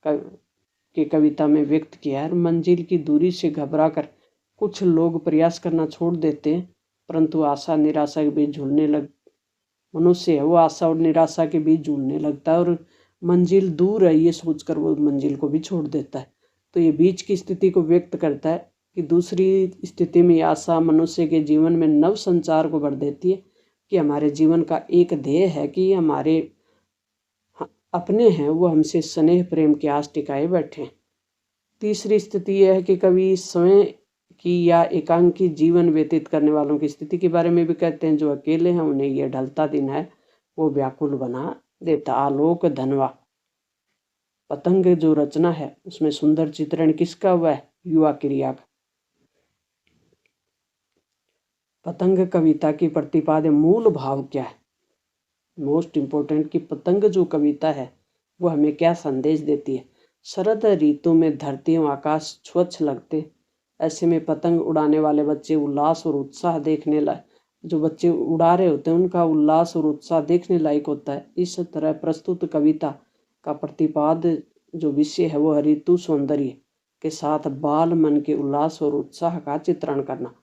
के कविता में व्यक्त किया है। मंजिल की दूरी से घबरा कर कुछ लोग प्रयास करना छोड़ देते हैं, परंतु आशा निराशा के बीच मनुष्य है वो आशा और निराशा के बीच झूलने लगता है और मंजिल दूर है ये सोचकर वो मंजिल को भी छोड़ देता है। तो ये बीच की स्थिति को व्यक्त करता है कि दूसरी स्थिति में आशा मनुष्य के जीवन में नव संचार को भर देती है कि हमारे जीवन का एक ध्येय है कि अपने हैं वो हमसे स्नेह प्रेम की आस टिकाए बैठे। तीसरी स्थिति यह है कि कवि स्वयं की या एकांकी जीवन व्यतीत करने वालों की स्थिति के बारे में भी कहते हैं। जो अकेले हैं उन्हें यह ढलता दिन है वो व्याकुल बना देता। आलोक धनवा पतंग जो रचना है उसमें सुंदर चित्रण किसका हुआ है? युवा क्रिया का। पतंग कविता की प्रतिपाद्य मूल भाव क्या है? मोस्ट इंपॉर्टेंट कि पतंग जो कविता है वो हमें क्या संदेश देती है? शरद ऋतु में धरती और आकाश स्वच्छ लगते, ऐसे में पतंग उड़ाने वाले बच्चे उल्लास और उत्साह देखने लायक, जो बच्चे उड़ा रहे होते हैं उनका उल्लास और उत्साह देखने लायक होता है। इस तरह प्रस्तुत कविता का प्रतिपाद्य जो विषय है वो ऋतु सौंदर्य के साथ बाल मन के उल्लास और उत्साह का चित्रण करना।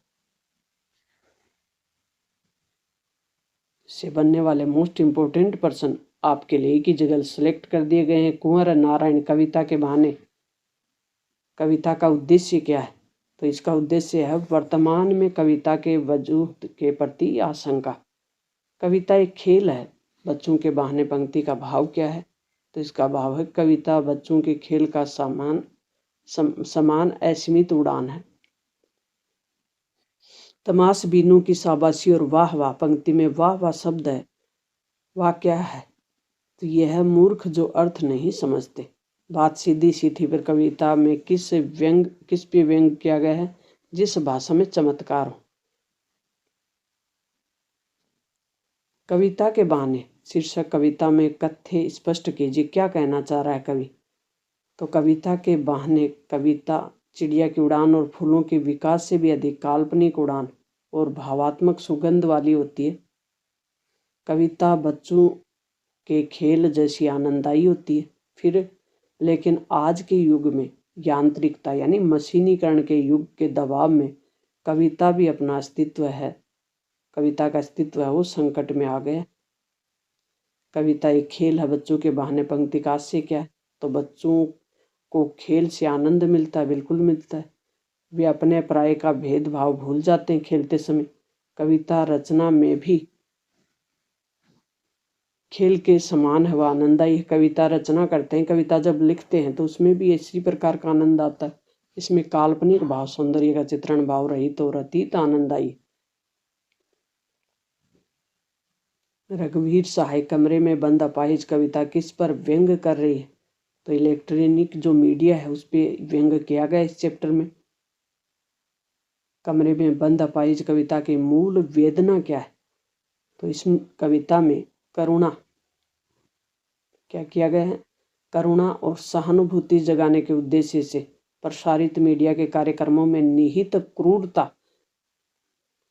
से बनने वाले मोस्ट इम्पोर्टेंट पर्सन आपके लिए की जगह सेलेक्ट कर दिए गए हैं। कुंवर नारायण कविता के बहाने कविता का उद्देश्य क्या है? तो इसका उद्देश्य है वर्तमान में कविता के वजूद के प्रति आशंका। कविता एक खेल है, बच्चों के बहाने पंक्ति का भाव क्या है? तो इसका भाव है कविता बच्चों के खेल का समान असीमित उड़ान है। तमाश बीनों की शाबाशी और वाह वाह पंक्ति में वाह वाह शब्द है, वाह क्या है? तो यह है मूर्ख जो अर्थ नहीं समझते। बात सीधी सी थी, पर कविता में किस पे व्यंग किया गया है? जिस भाषा में चमत्कार हो। कविता के बहाने शीर्षक कविता में कथ्य स्पष्ट कीजिए, क्या कहना चाह रहा है कवि? तो कविता के बहाने कविता चिड़िया की उड़ान और फूलों के विकास से भी अधिक काल्पनिक उड़ान और भावात्मक सुगंध वाली होती है। कविता बच्चों के खेल जैसी आनंददायी होती है। फिर लेकिन आज के युग में यांत्रिकता यानी मशीनीकरण के युग के दबाव में कविता भी अपना अस्तित्व है, कविता का अस्तित्व है वो संकट में आ गया। कविता एक खेल है, बच्चों के बहाने पंक्ति का आशय क्या है? तो बच्चों को खेल से आनंद मिलता है, बिल्कुल मिलता है। वे अपने पराये का भेदभाव भूल जाते हैं खेलते समय। कविता रचना में भी खेल के समान है, वह आनंददायी कविता रचना करते हैं। कविता जब लिखते हैं तो उसमें भी इसी प्रकार का आनंद आता है। इसमें काल्पनिक भाव, सौंदर्य का चित्रण भाव रहित और अतीत आनंददायी। रघुवीर सहाय कमरे में बंद अपाहिज कविता किस पर व्यंग कर रही है? तो इलेक्ट्रॉनिक जो मीडिया है उस पर व्यंग किया गया इस चैप्टर में। कमरे में बंद अपाहिज कविता की मूल वेदना क्या है? तो इस कविता में करुणा क्या किया गया है? करुणा और सहानुभूति जगाने के उद्देश्य से प्रसारित मीडिया के कार्यक्रमों में निहित क्रूरता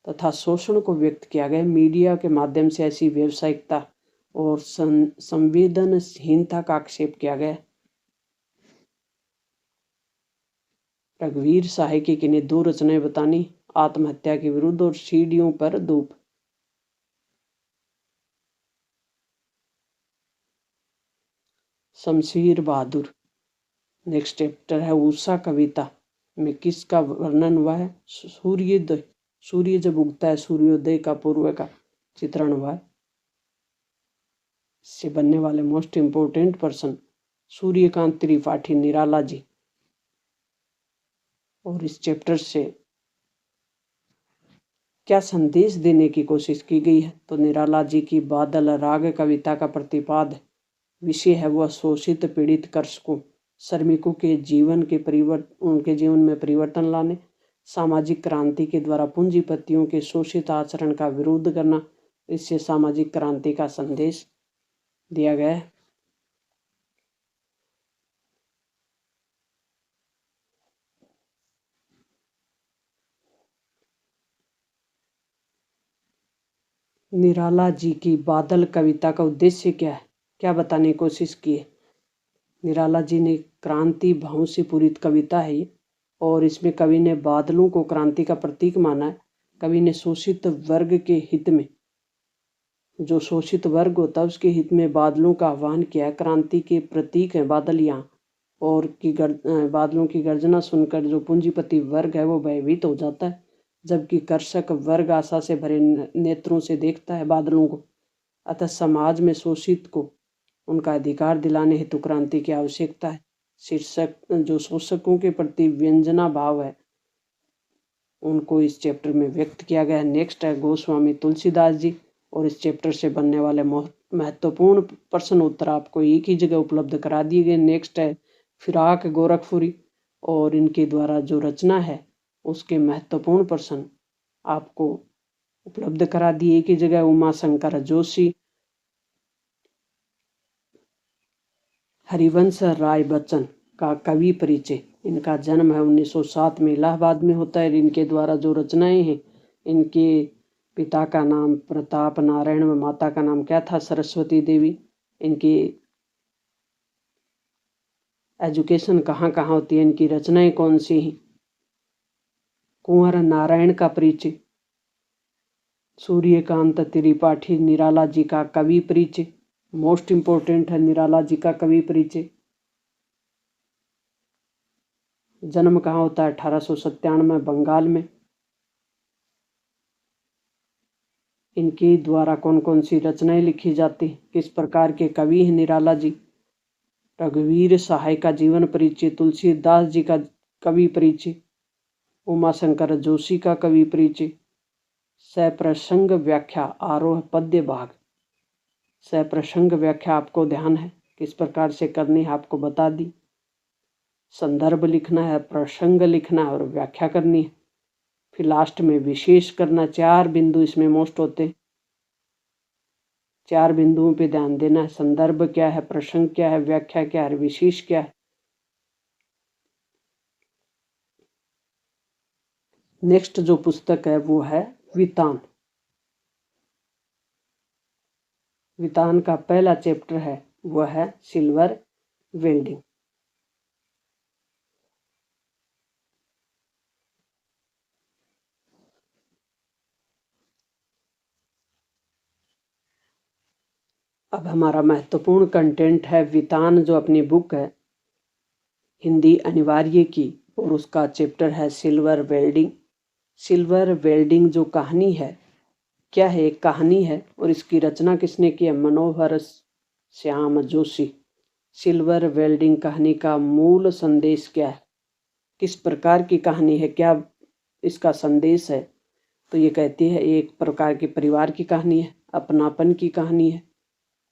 तथा शोषण को व्यक्त किया गया। मीडिया के माध्यम से ऐसी व्यावसायिकता और संवेदनहीनता का आक्षेप किया गया। रघुवीर सहाय की किन्हीं दो रचनाएं बतानी, आत्महत्या के विरुद्ध और सीढ़ियों पर धूप। शमशीर बहादुर। नेक्स्ट चैप्टर है उषा कविता में किसका वर्णन हुआ है? सूर्योदय, सूर्य जब उगता है सूर्योदय का पूर्व का चित्रण हुआ है। इससे बनने वाले most important person Suryakant Tripathi Nirala ji. और इस चैप्टर से क्या संदेश देने की कोशिश की गई है? तो निराला जी की बादल राग कविता का प्रतिपाद विषय है वह शोषित पीड़ित कृषकों श्रमिकों के जीवन के उनके जीवन में परिवर्तन लाने, सामाजिक क्रांति के द्वारा पूंजीपतियों के शोषित आचरण का विरोध करना। इससे सामाजिक क्रांति का संदेश दिया गया है। निराला जी की बादल कविता का उद्देश्य क्या है, क्या बताने की कोशिश की है? निराला जी ने क्रांति भाव से पूरित कविता है ये, और इसमें कवि ने बादलों को क्रांति का प्रतीक माना है। कवि ने शोषित वर्ग के हित में, जो शोषित वर्ग होता है उसके हित में बादलों का आह्वान किया है। क्रांति के प्रतीक है बादल यहाँ, और बादलों की गर्जना सुनकर जो पूंजीपति वर्ग है वो भयभीत हो जाता है, जबकि कृषक वर्ग आशा से भरे नेत्रों से देखता है बादलों को। अतः समाज में शोषित को उनका अधिकार दिलाने हेतु क्रांति की आवश्यकता है। शीर्षक जो शोषकों के प्रति व्यंजना भाव है उनको इस चैप्टर में व्यक्त किया गया है। नेक्स्ट है गोस्वामी तुलसीदास जी, और इस चैप्टर से बनने वाले महत्वपूर्ण प्रश्न उत्तर आपको एक ही जगह उपलब्ध करा दिए गए। नेक्स्ट है फिराक गोरखपुरी, और इनके द्वारा जो रचना है उसके महत्वपूर्ण प्रश्न आपको उपलब्ध करा दिए एक ही जगह। उमा शंकर जोशी, हरिवंश राय बच्चन का कवि परिचय। इनका जन्म है 1907 में इलाहाबाद में होता है। इनके द्वारा जो रचनाएं हैं, इनके पिता का नाम प्रताप नारायण व माता का नाम क्या था, सरस्वती देवी। इनकी एजुकेशन कहाँ कहाँ होती है, इनकी रचनाएं कौन सी हैं। कुंवर नारायण का परिचय, सूर्यकांत त्रिपाठी निराला जी का कवि परिचय, मोस्ट इंपोर्टेंट है निराला जी का कवि परिचय। जन्म कहाँ होता है, 1897 बंगाल में। इनके द्वारा कौन कौन सी रचनाएं लिखी जाती, किस प्रकार के कवि हैं निराला जी। रघुवीर सहाय का जीवन परिचय, तुलसीदास जी का कवि परिचय, उमाशंकर जोशी का कवि परिचय, सप्रसंग व्याख्या आरोह पद्य भाग। सप्रसंग व्याख्या आपको ध्यान है किस प्रकार से करनी है, आपको बता दी। संदर्भ लिखना है, प्रसंग लिखना है और व्याख्या करनी है। फिर लास्ट में विशेष करना। 4 बिंदु इसमें मोस्ट होते हैं, 4 बिंदुओं पे ध्यान देना है। संदर्भ क्या है, प्रसंग क्या है, व्याख्या क्या है, विशेष क्या है। नेक्स्ट जो पुस्तक है वो है वितान। वितान का पहला चैप्टर है वह है सिल्वर वेल्डिंग। अब हमारा महत्वपूर्ण कंटेंट है वितान, जो अपनी बुक है हिंदी अनिवार्य की, और उसका चैप्टर है सिल्वर वेल्डिंग। सिल्वर वेल्डिंग जो कहानी है क्या है, एक कहानी है, और इसकी रचना किसने की है, मनोहर श्याम जोशी। सिल्वर वेल्डिंग कहानी का मूल संदेश क्या है, किस प्रकार की कहानी है, क्या इसका संदेश है। तो ये कहती है एक प्रकार की परिवार की कहानी है, अपनापन की कहानी है,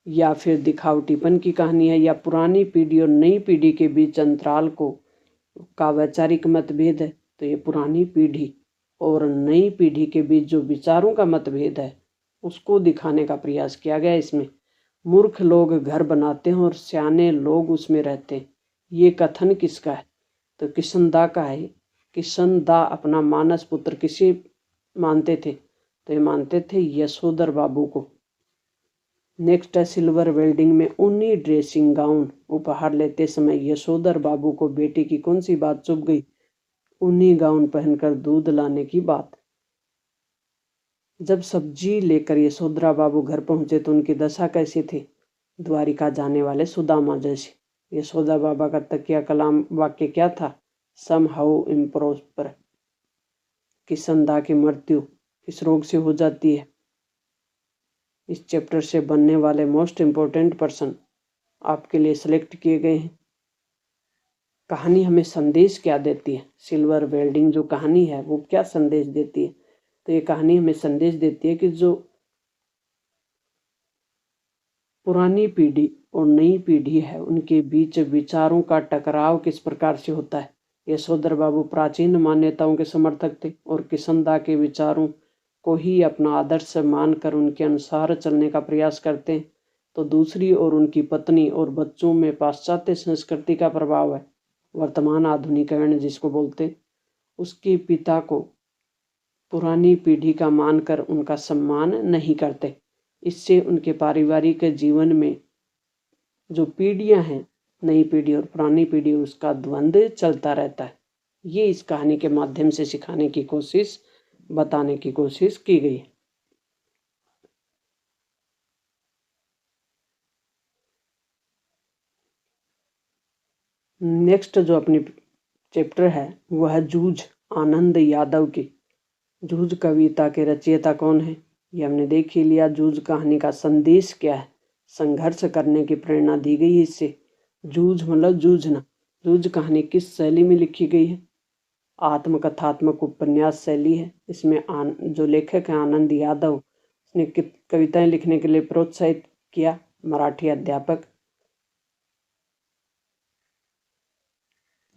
या फिर दिखावटीपन की कहानी है, या पुरानी पीढ़ी और नई पीढ़ी के बीच अंतराल का वैचारिक मतभेद है। तो ये पुरानी पीढ़ी और नई पीढ़ी के बीच जो विचारों का मतभेद है उसको दिखाने का प्रयास किया गया। इसमें मूर्ख लोग घर बनाते हैं और सियाने लोग उसमें रहते हैं। ये कथन किसका है, तो किशनदा का है। किशनदा अपना मानस पुत्र किसे मानते थे, तो ये मानते थे यशोधर बाबू को। नेक्स्ट है सिल्वर वेल्डिंग में ऊनी ड्रेसिंग गाउन उपहार लेते समय यशोधर बाबू को बेटी की कौन सी बात चुभ गई, ऊनी गाउन पहनकर दूध लाने की बात। जब सब्जी लेकर यशोधरा बाबू घर पहुंचे तो उनकी दशा कैसी थी, द्वारिका जाने वाले सुदामा जैसी। यशोदा बाबा का तकिया कलाम वाक्य क्या था, सम हाउ इम्प्रॉस्पर। किशनदा की मृत्यु किस रोग से हो जाती है। इस चैप्टर से बनने वाले मोस्ट इम्पोर्टेंट पर्सन आपके लिए सिलेक्ट किए गए हैं। कहानी हमें संदेश क्या देती है, सिल्वर वेल्डिंग जो कहानी है वो क्या संदेश देती है, तो ये कहानी हमें संदेश देती है कि जो पुरानी पीढ़ी और नई पीढ़ी है उनके बीच विचारों का टकराव किस प्रकार से होता है। यशोधर बाबू प्राचीन मान्यताओं के समर्थक थे और किशनदा के विचारों को ही अपना आदर्श मानकर उनके अनुसार चलने का प्रयास करते हैं। तो दूसरी ओर उनकी पत्नी और बच्चों में पाश्चात्य संस्कृति का प्रभाव है, वर्तमान आधुनिकरण जिसको बोलते हैं। उसके पिता को पुरानी पीढ़ी का मानकर उनका सम्मान नहीं करते। इससे उनके पारिवारिक जीवन में जो पीढ़ियां हैं, नई पीढ़ी और पुरानी पीढ़ी, उसका द्वंद्व चलता रहता है। ये इस कहानी के माध्यम से सिखाने की कोशिश, बताने की कोशिश की गई। नेक्स्ट जो अपनी चैप्टर है वह है जूझ, आनंद यादव की। जूझ कविता के रचयिता कौन है, ये हमने देख ही लिया। जूझ कहानी का संदेश क्या है, संघर्ष करने की प्रेरणा दी गई है इससे। जूझ मतलब जूझना। जूझ कहानी किस शैली में लिखी गई है? आत्मकथात्मक उपन्यास शैली है। इसमें जो लेखक है आनंद यादव, उसने कविताएं लिखने के लिए प्रोत्साहित किया, मराठी अध्यापक।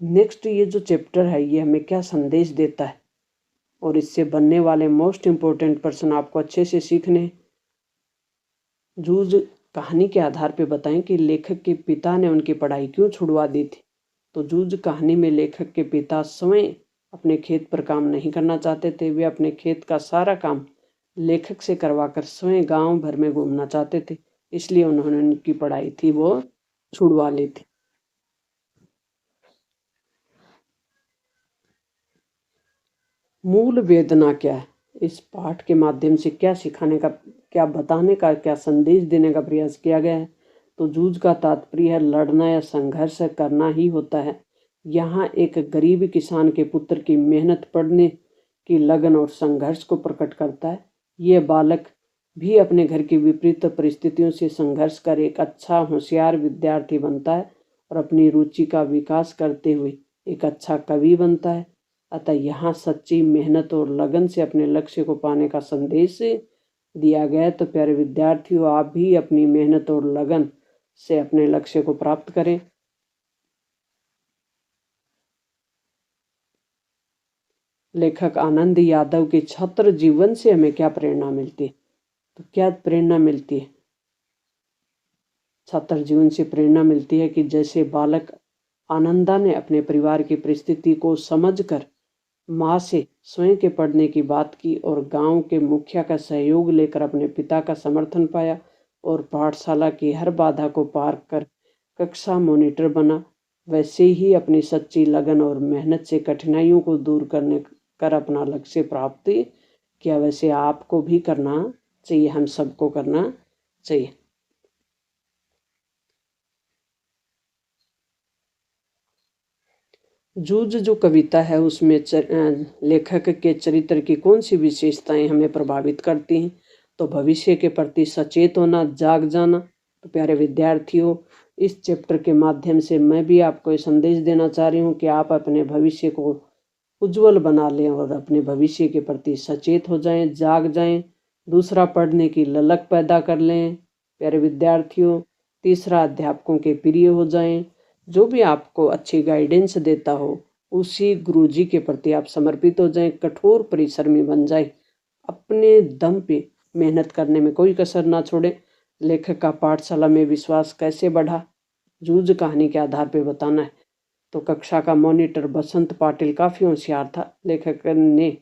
नेक्स्ट ये जो चैप्टर है ये हमें क्या संदेश देता है और इससे बनने वाले मोस्ट इम्पोर्टेंट पर्सन आपको अच्छे से सीखने हैं। जूझ कहानी के आधार पर बताएं कि लेखक के पिता ने उनकी पढ़ाई क्यों छुड़वा दी थी। तो जूझ कहानी में लेखक के पिता स्वयं अपने खेत पर काम नहीं करना चाहते थे। वे अपने खेत का सारा काम लेखक से करवाकर स्वयं गांव भर में घूमना चाहते थे, इसलिए उन्होंने उनकी पढ़ाई थी वो छुड़वा ली थी। मूल वेदना क्या है? इस पाठ के माध्यम से क्या सिखाने का, क्या बताने का, क्या संदेश देने का प्रयास किया गया है? तो जूझ का तात्पर्य है लड़ना या संघर्ष करना ही होता है। यहाँ एक गरीब किसान के पुत्र की मेहनत, पढ़ने की लगन और संघर्ष को प्रकट करता है। यह बालक भी अपने घर की विपरीत परिस्थितियों से संघर्ष कर एक अच्छा होशियार विद्यार्थी बनता है और अपनी रुचि का विकास करते हुए एक अच्छा कवि बनता है। अतः यहाँ सच्ची मेहनत और लगन से अपने लक्ष्य को पाने का संदेश दिया गया है। तो प्यारे विद्यार्थियों, आप भी अपनी मेहनत और लगन से अपने लक्ष्य को प्राप्त करें। लेखक आनंद यादव के छात्र जीवन से हमें क्या प्रेरणा मिलती है? तो क्या प्रेरणा मिलती है? छात्र जीवन से प्रेरणा मिलती है कि जैसे बालक आनंदा ने अपने परिवार की परिस्थिति को समझकर माँ से स्वयं के पढ़ने की बात की और गांव के मुखिया का सहयोग लेकर अपने पिता का समर्थन पाया और पाठशाला की हर बाधा को पार कर कक्षा मॉनिटर बना, वैसे ही अपनी सच्ची लगन और मेहनत से कठिनाइयों को दूर करने कर अपना लक्ष्य प्राप्त किया। वैसे आपको भी करना चाहिए, हम सबको करना चाहिए। जूझ जो कविता है उसमें लेखक के चरित्र की कौन सी विशेषताएं हमें प्रभावित करती हैं? तो भविष्य के प्रति सचेत होना, जाग जाना। तो प्यारे विद्यार्थियों, इस चैप्टर के माध्यम से मैं भी आपको ये संदेश देना चाह रही हूँ कि आप अपने भविष्य को उज्जवल बना लें और अपने भविष्य के प्रति सचेत हो जाएं, जाग जाएं। दूसरा, पढ़ने की ललक पैदा कर लें। प्यारे विद्यार्थियों, तीसरा, अध्यापकों के प्रिय हो जाएं। जो भी आपको अच्छी गाइडेंस देता हो उसी गुरुजी के प्रति आप समर्पित हो जाएं, कठोर परिश्रमी बन जाए, अपने दम पे मेहनत करने में कोई कसर ना छोड़े। लेखक का पाठशाला में विश्वास कैसे बढ़ा, जूझ कहानी के आधार पर बताना है। तो कक्षा का मॉनिटर बसंत पाटिल काफ़ी होशियार था। लेखक ने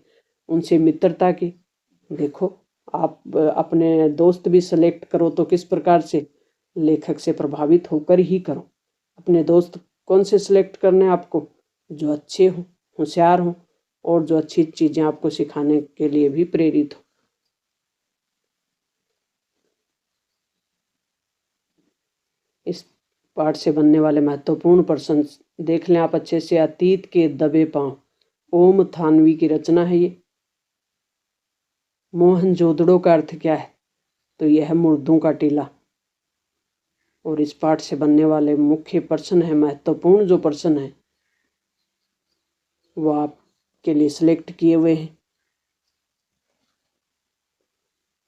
उनसे मित्रता की। देखो, आप अपने दोस्त भी सेलेक्ट करो तो किस प्रकार से, लेखक से प्रभावित होकर ही करो। अपने दोस्त कौन से सिलेक्ट करने हैं आपको? जो अच्छे हों, होशियार हों और जो अच्छी चीज़ें आपको सिखाने के लिए भी प्रेरित हो। इस पाठ से बनने वाले महत्वपूर्ण प्रश्न देख लें आप अच्छे से। अतीत के दबे पांव, ओम थानवी की रचना है ये। मोहनजोदड़ो का अर्थ क्या है? तो यह है मुर्दों का टीला। और इस पाठ से बनने वाले मुख्य प्रश्न है, महत्वपूर्ण जो प्रश्न है वो आपके लिए सिलेक्ट किए हुए हैं।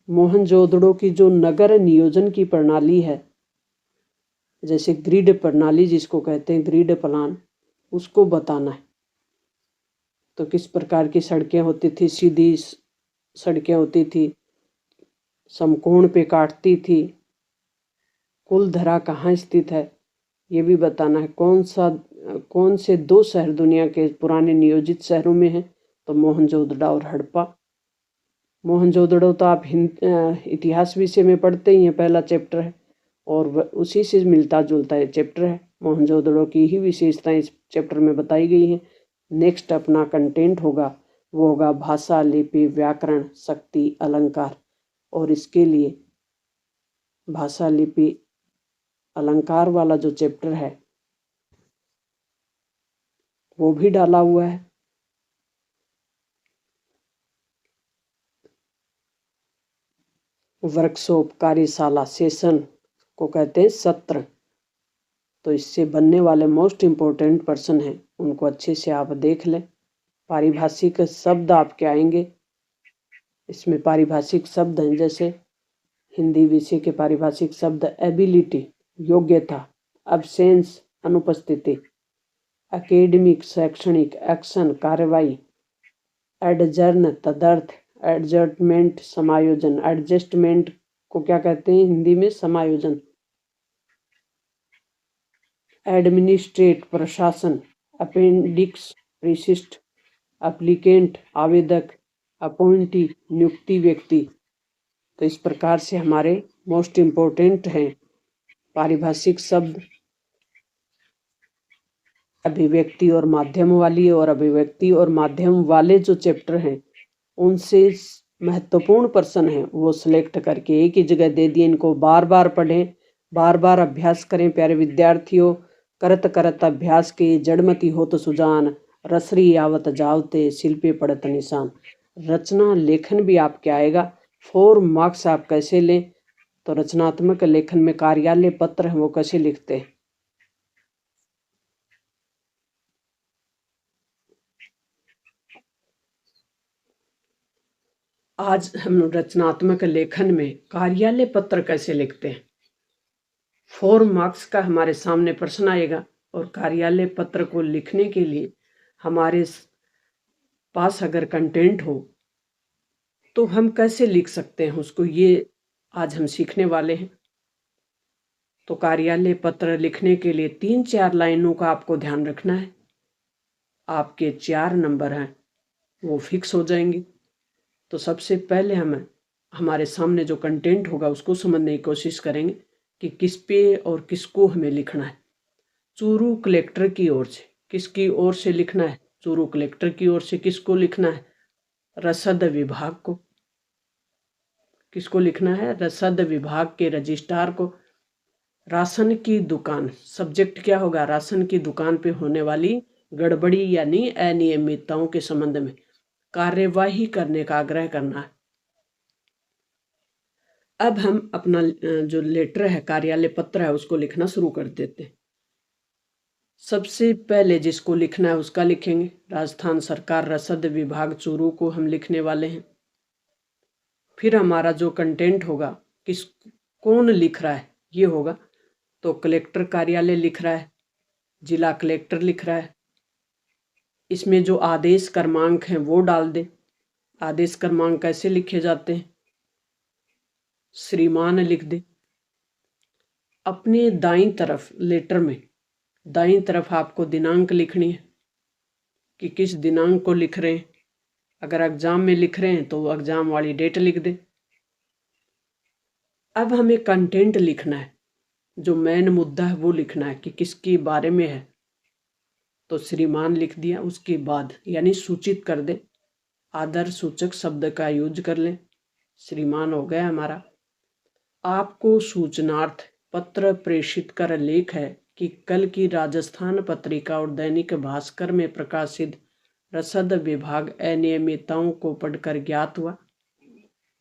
मोहनजोदड़ो की जो नगर नियोजन की प्रणाली है, जैसे ग्रिड प्रणाली जिसको कहते हैं, ग्रिड प्लान, उसको बताना है। तो किस प्रकार की सड़कें होती थी? सीधी सड़कें होती थी, समकोण पे काटती थी, कुलधरा कहाँ स्थित है ये भी बताना है। कौन से दो शहर दुनिया के पुराने नियोजित शहरों में हैं? तो मोहनजोदड़ो और हड़प्पा। मोहनजोदड़ो तो आप इतिहास विषय में पढ़ते ही हैं, पहला चैप्टर है और उसी से मिलता जुलता ये चैप्टर है। मोहनजोदड़ो की ही विशेषताएं इस चैप्टर में बताई गई हैं। नेक्स्ट अपना कंटेंट होगा वो होगा भाषा, लिपि, व्याकरण, शक्ति, अलंकार। और इसके लिए भाषा, लिपि, अलंकार वाला जो चैप्टर है वो भी डाला हुआ है। वर्कशॉप, कार्यशाला, सेशन को कहते हैं सत्र। तो इससे बनने वाले मोस्ट इम्पोर्टेंट पर्सन हैं, उनको अच्छे से आप देख लें। पारिभाषिक शब्द आपके आएंगे, इसमें पारिभाषिक शब्द हैं जैसे हिंदी विषय के पारिभाषिक शब्द एबिलिटी योग्यता, अब्सेंस अनुपस्थिति, एकेडमिक शैक्षणिक, एक्शन कार्रवाई, एडजर्न तदर्थ, एडजस्टमेंट समायोजन, एडजस्टमेंट को क्या कहते हैं हिंदी में समायोजन, एडमिनिस्ट्रेट प्रशासन, अपेंडिक्स रिसिस्ट, एप्लीकेंट आवेदक, अपॉइंटी नियुक्ति व्यक्ति। तो इस प्रकार से हमारे मोस्ट इम्पोर्टेंट हैं पारिभाषिक शब्द। अभिव्यक्ति और माध्यम वाली और अभिव्यक्ति और माध्यम वाले जो चैप्टर हैं उनसे महत्वपूर्ण पर्सन हैं वो सिलेक्ट करके एक ही जगह दे दिए। इनको बार बार पढ़ें, बार बार अभ्यास करें प्यारे विद्यार्थियों। करत करत अभ्यास के जड़मती हो तो सुजान, रसरी आवत जावते शिल्पे पड़त निशान। रचना लेखन भी आपके आएगा। 4 मार्क्स आप कैसे लें, तो रचनात्मक लेखन में कार्यालय पत्र हैं वो कैसे लिखते हैं। आज हम रचनात्मक लेखन में कार्यालय पत्र कैसे लिखते हैं। 4 मार्क्स का हमारे सामने प्रश्न आएगा और कार्यालय पत्र को लिखने के लिए हमारे पास अगर कंटेंट हो तो हम कैसे लिख सकते हैं उसको, ये आज हम सीखने वाले हैं। तो कार्यालय पत्र लिखने के लिए 3-4 लाइनों का आपको ध्यान रखना है। आपके 4 नंबर हैं वो फिक्स हो जाएंगे। तो सबसे पहले हम हमारे सामने जो कंटेंट होगा उसको समझने की कोशिश करेंगे कि किस पे और किसको हमें लिखना है। चूरू कलेक्टर की ओर से, किसकी ओर से लिखना है, चूरू कलेक्टर की ओर से। किसको लिखना है, रसद विभाग को। किसको लिखना है, रसद विभाग के रजिस्ट्रार को। राशन की दुकान, सब्जेक्ट क्या होगा, राशन की दुकान पे होने वाली गड़बड़ी यानी अनियमितताओं के संबंध में कार्यवाही करने का आग्रह करना है। अब हम अपना जो लेटर है, कार्यालय पत्र है, उसको लिखना शुरू कर देते हैं। सबसे पहले जिसको लिखना है उसका लिखेंगे। राजस्थान सरकार रसद विभाग चूरू को हम लिखने वाले हैं। फिर हमारा जो कंटेंट होगा, कौन लिख रहा है ये होगा। तो कलेक्टर कार्यालय लिख रहा है, जिला कलेक्टर लिख रहा है। इसमें जो आदेश क्रमांक हैं वो डाल दे। आदेश क्रमांक कैसे लिखे जाते हैं, श्रीमान लिख दे। अपने दाईं तरफ लेटर में दाईं तरफ आपको दिनांक लिखनी है कि किस दिनांक को लिख रहे हैं। अगर एग्जाम में लिख रहे हैं तो एग्जाम वाली डेट लिख दे। अब हमें कंटेंट लिखना है, जो मेन मुद्दा है वो लिखना है कि किसके बारे में है। तो श्रीमान लिख दिया। उसके बाद यानी सूचित कर दे, आदर सूचक शब्द का यूज कर लें। श्रीमान हो गया हमारा। आपको सूचनार्थ पत्र प्रेषित कर लेख है कि कल की राजस्थान पत्रिका और दैनिक भास्कर में प्रकाशित रसद विभाग अनियमितताओं को पढ़कर ज्ञात हुआ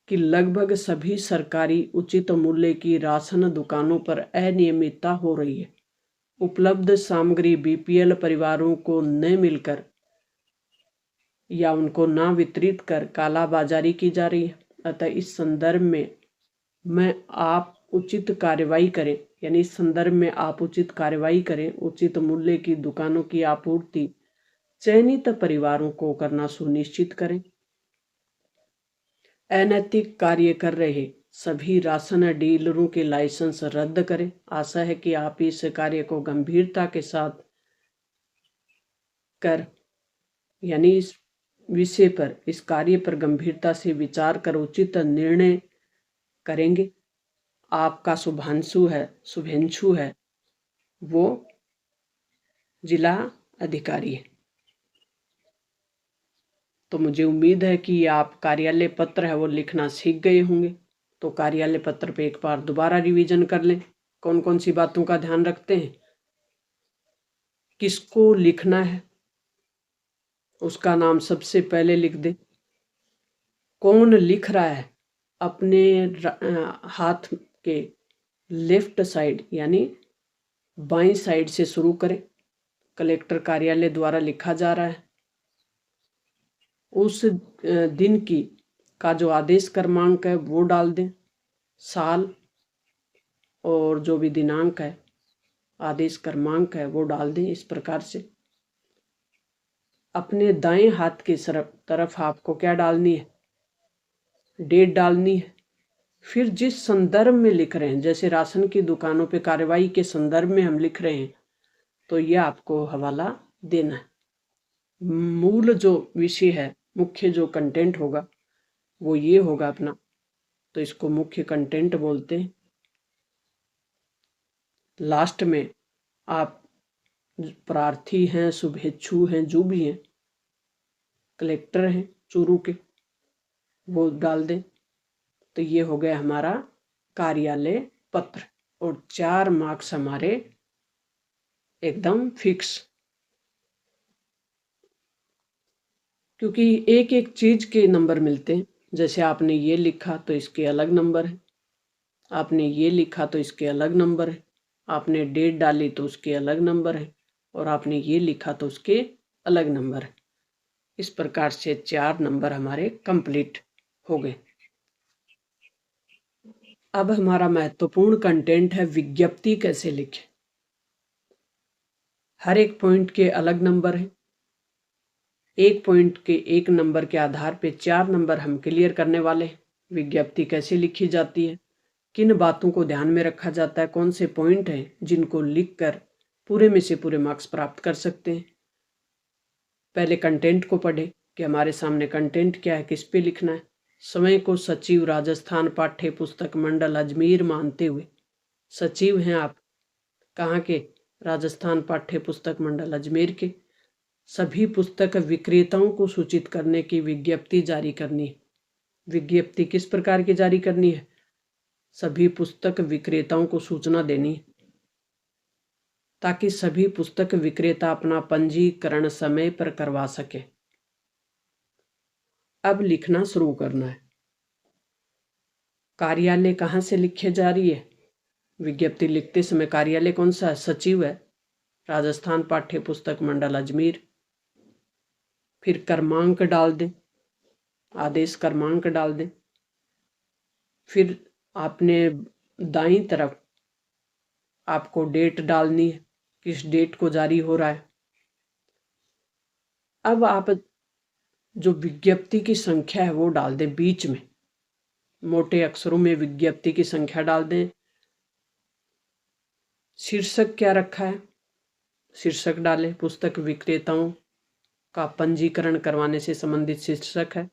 कि लगभग सभी सरकारी उचित मूल्य की राशन दुकानों पर अनियमितता हो रही है। उपलब्ध सामग्री बीपीएल परिवारों को न मिलकर या उनको ना वितरित कर कालाबाजारी की जा रही है। अतः इस संदर्भ में आप उचित कार्रवाई करें, यानी इस संदर्भ में आप उचित कार्रवाई करें। उचित मूल्य की दुकानों की आपूर्ति चयनित परिवारों को करना सुनिश्चित करें। अनैतिक कार्य कर रहे सभी राशन डीलरों के लाइसेंस रद्द करें। आशा है कि आप इस कार्य को गंभीरता के साथ यानी इस विषय पर, इस कार्य पर गंभीरता से विचार कर उचित निर्णय करेंगे। आपका शुभेंशु है वो जिला अधिकारी है। तो मुझे उम्मीद है कि आप कार्यालय पत्र है वो लिखना सीख गए होंगे। तो कार्यालय पत्र पे एक बार दोबारा रिवीजन कर लें। कौन कौन सी बातों का ध्यान रखते हैं, किसको लिखना है उसका नाम सबसे पहले लिख दे। कौन लिख रहा है, अपने हाथ के लेफ्ट साइड यानी बाईं साइड से शुरू करें। कलेक्टर कार्यालय द्वारा लिखा जा रहा है। उस दिन की का जो आदेश क्रमांक है वो डाल दें, साल और जो भी दिनांक है, आदेश क्रमांक है वो डाल दें। इस प्रकार से अपने दाएं हाथ की तरफ आपको क्या डालनी है, डेट डालनी है। फिर जिस संदर्भ में लिख रहे हैं, जैसे राशन की दुकानों पे कार्रवाई के संदर्भ में हम लिख रहे हैं, तो ये आपको हवाला देना है। मूल जो विषय है, मुख्य जो कंटेंट होगा वो ये होगा अपना, तो इसको मुख्य कंटेंट बोलते हैं। लास्ट में आप प्रार्थी हैं, शुभेच्छु हैं, जो भी हैं, कलेक्टर हैं चूरू के, वो डाल दें। तो ये हो गया हमारा कार्यालय पत्र और 4 मार्क्स हमारे एकदम फिक्स, क्योंकि एक एक चीज के नंबर मिलते हैं। जैसे आपने ये लिखा तो इसके अलग नंबर है, आपने ये लिखा तो इसके अलग नंबर है, आपने डेट डाली तो उसके अलग नंबर है, और आपने ये लिखा तो उसके अलग नंबर है। इस प्रकार से 4 नंबर हमारे कंप्लीट हो गए। अब हमारा महत्वपूर्ण कंटेंट है विज्ञप्ति कैसे लिखें। हर एक पॉइंट के अलग नंबर हैं। एक पॉइंट के एक नंबर के आधार पे 4 नंबर हम क्लियर करने वाले हैं। विज्ञप्ति कैसे लिखी जाती है, किन बातों को ध्यान में रखा जाता है, कौन से पॉइंट हैं जिनको लिखकर पूरे में से पूरे मार्क्स प्राप्त कर सकते हैं। पहले कंटेंट को पढ़े कि हमारे सामने कंटेंट क्या है, किस पे लिखना है। समय को सचिव राजस्थान पाठ्य पुस्तक मंडल अजमेर मानते हुए, सचिव हैं आप कहाँ के, राजस्थान पाठ्य पुस्तक मंडल अजमेर के, सभी पुस्तक विक्रेताओं को सूचित करने की विज्ञप्ति जारी करनी है। विज्ञप्ति किस प्रकार की जारी करनी है, सभी पुस्तक विक्रेताओं को सूचना देनी है ताकि सभी पुस्तक विक्रेता अपना पंजीकरण समय पर करवा सके। अब लिखना शुरू करना है। कार्यालय कहाँ से लिखे जा रही है, विज्ञप्ति लिखते समय कार्यालय कौन सा है, सचिव है, राजस्थान पाठ्य पुस्तक मंडल अजमेर। फिर क्रमांक डाल दें, आदेश क्रमांक डाल दें। फिर आपने दाईं तरफ आपको डेट डालनी है, किस डेट को जारी हो रहा है। अब आप जो विज्ञप्ति की संख्या है वो डाल दें बीच में, मोटे अक्षरों में विज्ञप्ति की संख्या डाल दें। शीर्षक क्या रखा है, शीर्षक डालें, पुस्तक विक्रेताओं का पंजीकरण करवाने से संबंधित शीर्षक है।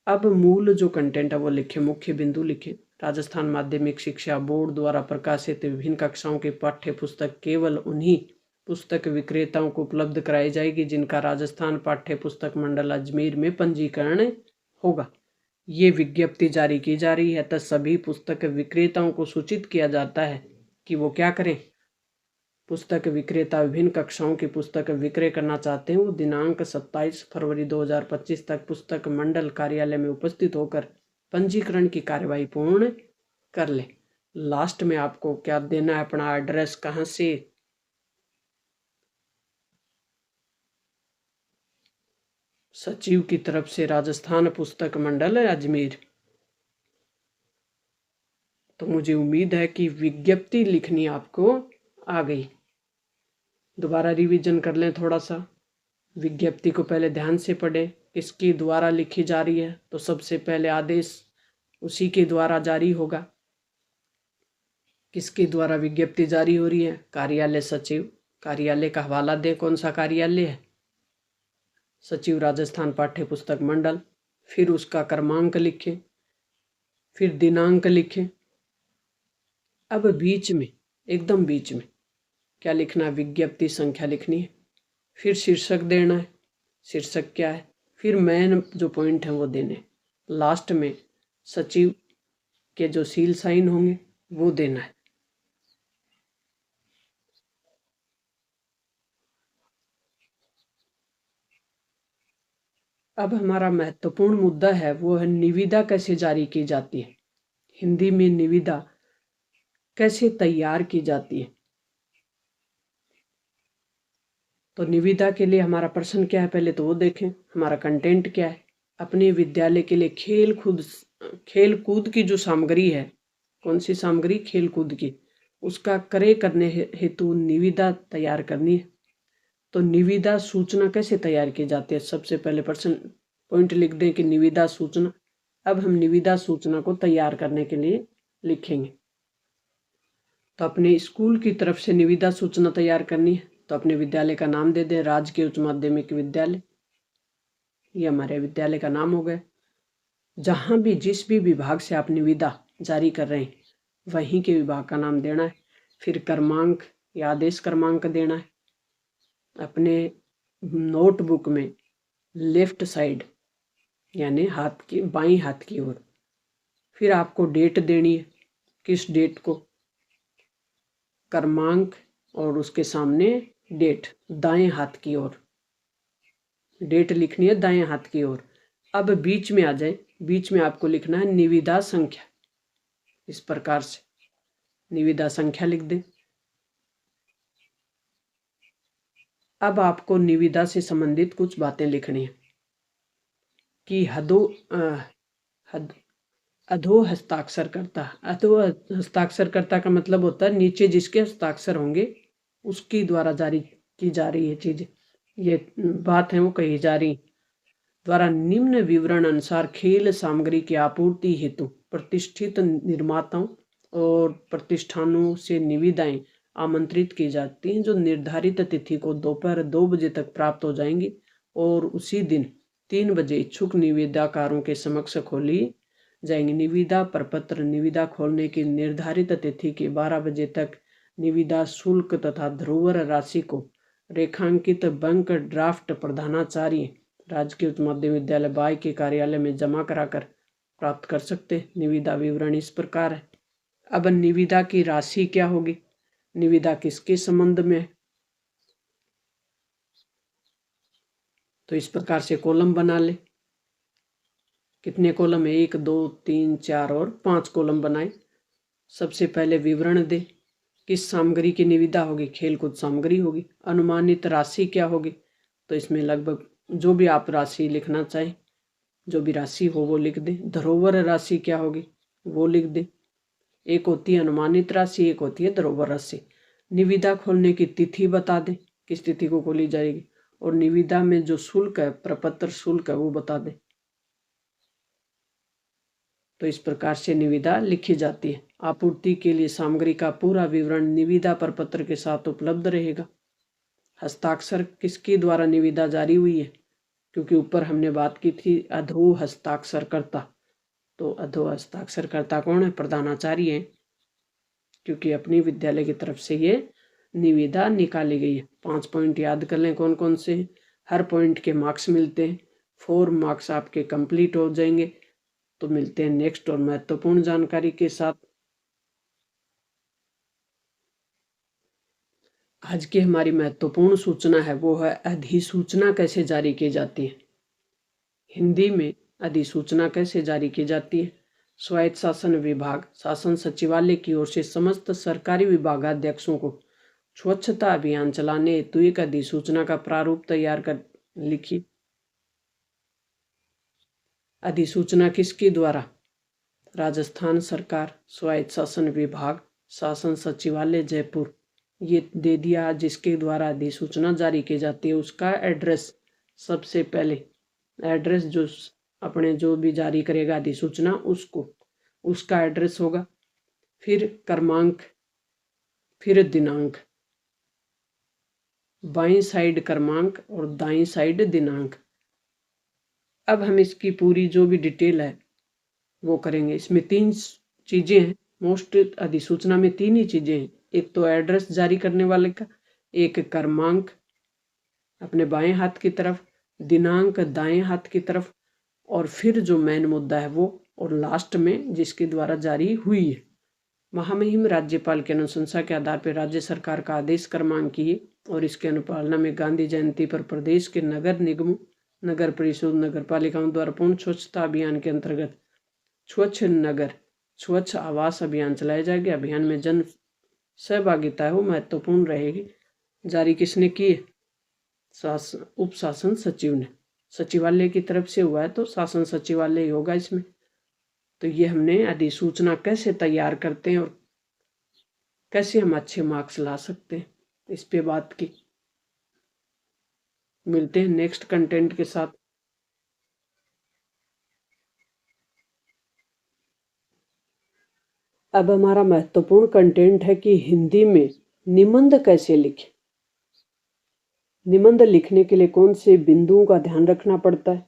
अब मूल जो कंटेंट है वो लिखे, मुख्य बिंदु लिखे। राजस्थान माध्यमिक शिक्षा बोर्ड द्वारा प्रकाशित विभिन्न कक्षाओं की पाठ्य पुस्तक केवल उन्हीं पुस्तक विक्रेताओं को उपलब्ध कराई जाएगी जिनका राजस्थान पाठ्य पुस्तक मंडल अजमेर में पंजीकरण होगा। ये विज्ञप्ति जारी की जा रही है तो सभी पुस्तक विक्रेताओं को सूचित किया जाता है कि वो क्या करें, पुस्तक विक्रेता विभिन्न कक्षाओं की पुस्तक विक्रय करना चाहते हैं वो दिनांक 27 फरवरी 2025 तक पुस्तक मंडल कार्यालय में उपस्थित होकर पंजीकरण की कार्यवाही पूर्ण कर ले। लास्ट में आपको क्या देना है, अपना एड्रेस, कहाँ से, सचिव की तरफ से राजस्थान पुस्तक मंडल अजमेर। तो मुझे उम्मीद है कि विज्ञप्ति लिखनी आपको आ गई। दोबारा रिवीजन कर लें थोड़ा सा। विज्ञप्ति को पहले ध्यान से पढ़ें, किसके द्वारा लिखी जा रही है, तो सबसे पहले आदेश उसी के द्वारा जारी होगा। किसके द्वारा विज्ञप्ति जारी हो रही है, कार्यालय सचिव। कार्यालय का हवाला दें, कौन सा कार्यालय है, सचिव राजस्थान पाठ्य पुस्तक मंडल। फिर उसका क्रमांक लिखें, फिर दिनांक लिखें। अब बीच में, एकदम बीच में क्या लिखना है, विज्ञप्ति संख्या लिखनी है। फिर शीर्षक देना है, शीर्षक क्या है। फिर मेन जो पॉइंट है वो देने। लास्ट में सचिव के जो सील साइन होंगे वो देना है। अब हमारा महत्वपूर्ण मुद्दा है वो है निविदा कैसे जारी की जाती है। हिंदी में निविदा कैसे तैयार की जाती है। तो निविदा के लिए हमारा प्रश्न क्या है, पहले तो वो देखें। हमारा कंटेंट क्या है, अपने विद्यालय के लिए खेल कूद की जो सामग्री है, कौन सी सामग्री, खेल कूद की, उसका क्रय करने हेतु निविदा तैयार करनी है। तो निविदा सूचना कैसे तैयार की जाती है, सबसे पहले प्रश्न पॉइंट लिख दें कि निविदा सूचना। अब हम निविदा सूचना को तैयार करने के लिए लिखेंगे। तो अपने स्कूल की तरफ से निविदा सूचना तैयार करनी है, तो अपने विद्यालय का नाम दे दें, राजकीय उच्च माध्यमिक विद्यालय, ये हमारे विद्यालय का नाम हो गया। जहाँ भी जिस भी विभाग से आप निविदा जारी कर रहे हैं वहीं के विभाग का नाम देना है। फिर क्रमांक या आदेश क्रमांक देना है। अपने नोटबुक में लेफ्ट साइड यानी हाथ की बाईं हाथ की ओर, फिर आपको डेट देनी है, किस डेट को, क्रमांक और उसके सामने डेट दाएं हाथ की ओर, डेट लिखनी है दाएं हाथ की ओर। अब बीच में आ जाए, बीच में आपको लिखना है निविदा संख्या, इस प्रकार से निविदा संख्या लिख दें। अब आपको निविदा से संबंधित कुछ बातें लिखनी है कि अधो हस्ताक्षरकर्ता, अधो हस्ताक्षरकर्ता का मतलब होता है नीचे जिसके हस्ताक्षर होंगे उसकी द्वारा जारी की जा रही है चीज, ये बात है वो कही जा रही, द्वारा निम्न विवरण अनुसार खेल सामग्री की आपूर्ति हेतु प्रतिष्ठित निर्माताओं और प्रतिष्ठानों से निविदाएं आमंत्रित की जाती हैं, जो निर्धारित तिथि को दोपहर 2 बजे तक प्राप्त हो जाएंगी और उसी दिन 3 बजे इच्छुक निविदाकारों के समक्ष खोली जाएंगी। निविदा प्रपत्र निविदा खोलने की निर्धारित तिथि के 12 बजे तक निविदा शुल्क तथा धरोहर राशि को रेखांकित बंक ड्राफ्ट प्रधानाचार्य राजकीय उच्च माध्यमिक विद्यालय बाई के कार्यालय में जमा कराकर प्राप्त कर सकते। निविदा विवरण इस प्रकार है। अब निविदा की राशि क्या होगी, निविदा किसके संबंध में है, तो इस प्रकार से कॉलम बना ले। कितने कॉलम है, 1 2 3 4 और 5 कॉलम बनाए। सबसे पहले विवरण दे, किस सामग्री की निविदा होगी, खेलकूद सामग्री होगी। अनुमानित राशि क्या होगी, तो इसमें लगभग जो भी आप राशि लिखना चाहें, जो भी राशि हो वो लिख दें। धरोहर राशि क्या होगी वो लिख दें। एक होती है अनुमानित राशि, एक होती है धरोहर राशि। निविदा खोलने की तिथि बता दें, किस तिथि को खोली जाएगी, और निविदा में जो शुल्क है, प्रपत्र शुल्क है, वो बता दें। तो इस प्रकार से निविदा लिखी जाती है। आपूर्ति के लिए सामग्री का पूरा विवरण निविदा प्रपत्र के साथ उपलब्ध रहेगा। हस्ताक्षर किसके द्वारा निविदा जारी हुई है, क्योंकि ऊपर हमने बात की थी अधो हस्ताक्षरकर्ता, तो अधो हस्ताक्षरकर्ता कौन है, प्रधानाचार्य है, क्योंकि अपनी विद्यालय की तरफ से ये निविदा निकाली गई है। 5 पॉइंट याद कर लें कौन कौन से, हर पॉइंट के मार्क्स मिलते हैं, 4 मार्क्स आपके कंप्लीट हो जाएंगे। तो मिलते हैं नेक्स्ट और महत्वपूर्ण जानकारी के साथ। आज की हमारी महत्वपूर्ण सूचना है वो है अधिसूचना कैसे जारी की जाती है। हिंदी में अधिसूचना कैसे जारी की जाती है। स्वायत्त शासन विभाग शासन सचिवालय की ओर से समस्त सरकारी विभागाध्यक्षों को स्वच्छता अभियान चलाने हेतु एक अधिसूचना का प्रारूप तैयार कर लिखी। अधिसूचना किसके द्वारा, राजस्थान सरकार, स्वायत्त शासन विभाग, शासन सचिवालय जयपुर, ये दे दिया जिसके द्वारा अधिसूचना जारी की जाती है। उसका एड्रेस, सबसे पहले एड्रेस जो अपने जो भी जारी करेगा अधिसूचना उसको, उसका एड्रेस होगा, फिर क्रमांक, फिर दिनांक, बाईं साइड क्रमांक और दाईं साइड दिनांक। अब हम इसकी पूरी जो भी डिटेल है वो करेंगे। इसमें 3 चीजें हैं, मोस्ट अधिसूचना में 3 ही चीजें हैं। एक तो एड्रेस जारी करने वाले का, एक क्रमांक अपने बाएं हाथ की तरफ, दिनांक दाएं हाथ की तरफ, और फिर जो मेन मुद्दा है वो, और लास्ट में जिसके द्वारा जारी हुई है। महामहिम राज्यपाल की अनुशंसा के आधार पर राज्य सरकार का आदेश क्रमांक किए और इसके अनुपालना में गांधी जयंती पर प्रदेश के नगर निगमों, नगर परिषद, नगर पालिकाओं द्वारा पूर्ण स्वच्छता अभियान के अंतर्गत स्वच्छ नगर स्वच्छ आवास अभियान चलाए जाएंगे। अभियान में जन सहभागिता है वो महत्वपूर्ण रहेगी। जारी किसने की? उप शासन सचिव ने। सचिवालय की तरफ से हुआ है तो शासन सचिवालय ही होगा इसमें। तो ये हमने अधिसूचना कैसे तैयार करते हैं और कैसे हम अच्छे मार्क्स ला सकते हैं, इस पे बात की। मिलते हैं नेक्स्ट कंटेंट के साथ। अब हमारा महत्वपूर्ण कंटेंट है कि हिंदी में निबंध कैसे लिखें। निबंध लिखने के लिए कौन से बिंदुओं का ध्यान रखना पड़ता है।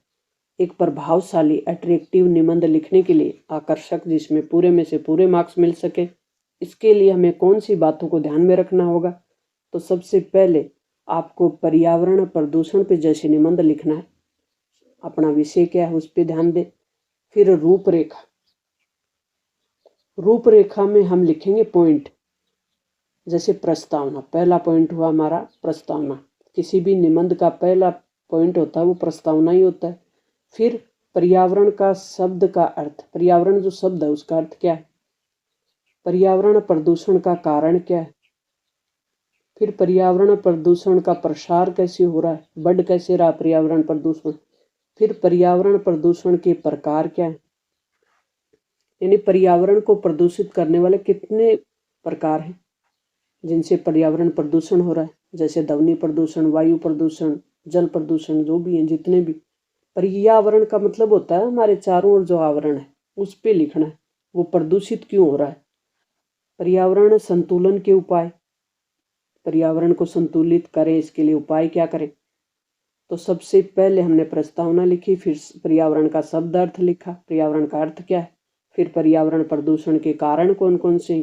एक प्रभावशाली अट्रैक्टिव निबंध लिखने के लिए आकर्षक, जिसमें पूरे में से पूरे मार्क्स मिल सके, इसके लिए हमें कौन सी बातों को ध्यान में रखना होगा। तो सबसे पहले आपको पर्यावरण प्रदूषण पे जैसे निबंध लिखना है, अपना विषय क्या है उस पर ध्यान दें। फिर रूपरेखा। रूपरेखा में हम लिखेंगे पॉइंट, जैसे प्रस्तावना। पहला पॉइंट हुआ हमारा प्रस्तावना। किसी भी निबंध का पहला पॉइंट होता है वो प्रस्तावना ही होता है। फिर पर्यावरण का शब्द का अर्थ। पर्यावरण जो शब्द है उसका अर्थ क्या है। पर्यावरण प्रदूषण का कारण क्या है। फिर पर्यावरण प्रदूषण का प्रसार कैसे हो रहा है, बढ़ कैसे रहा पर्यावरण प्रदूषण। फिर पर्यावरण प्रदूषण के प्रकार क्या है, यानी पर्यावरण को प्रदूषित करने वाले कितने प्रकार हैं जिनसे पर्यावरण प्रदूषण हो रहा है, जैसे ध्वनि प्रदूषण, वायु प्रदूषण, जल प्रदूषण, जो भी हैं जितने भी। पर्यावरण का मतलब होता है हमारे चारों ओर जो आवरण है उस पे लिखना है, वो प्रदूषित क्यों हो रहा है। पर्यावरण संतुलन के उपाय। पर्यावरण को संतुलित करें, इसके लिए उपाय क्या करें। तो सबसे पहले हमने प्रस्तावना लिखी, फिर पर्यावरण का शब्द अर्थ लिखा, पर्यावरण का अर्थ क्या है। फिर पर्यावरण प्रदूषण के कारण कौन कौन से,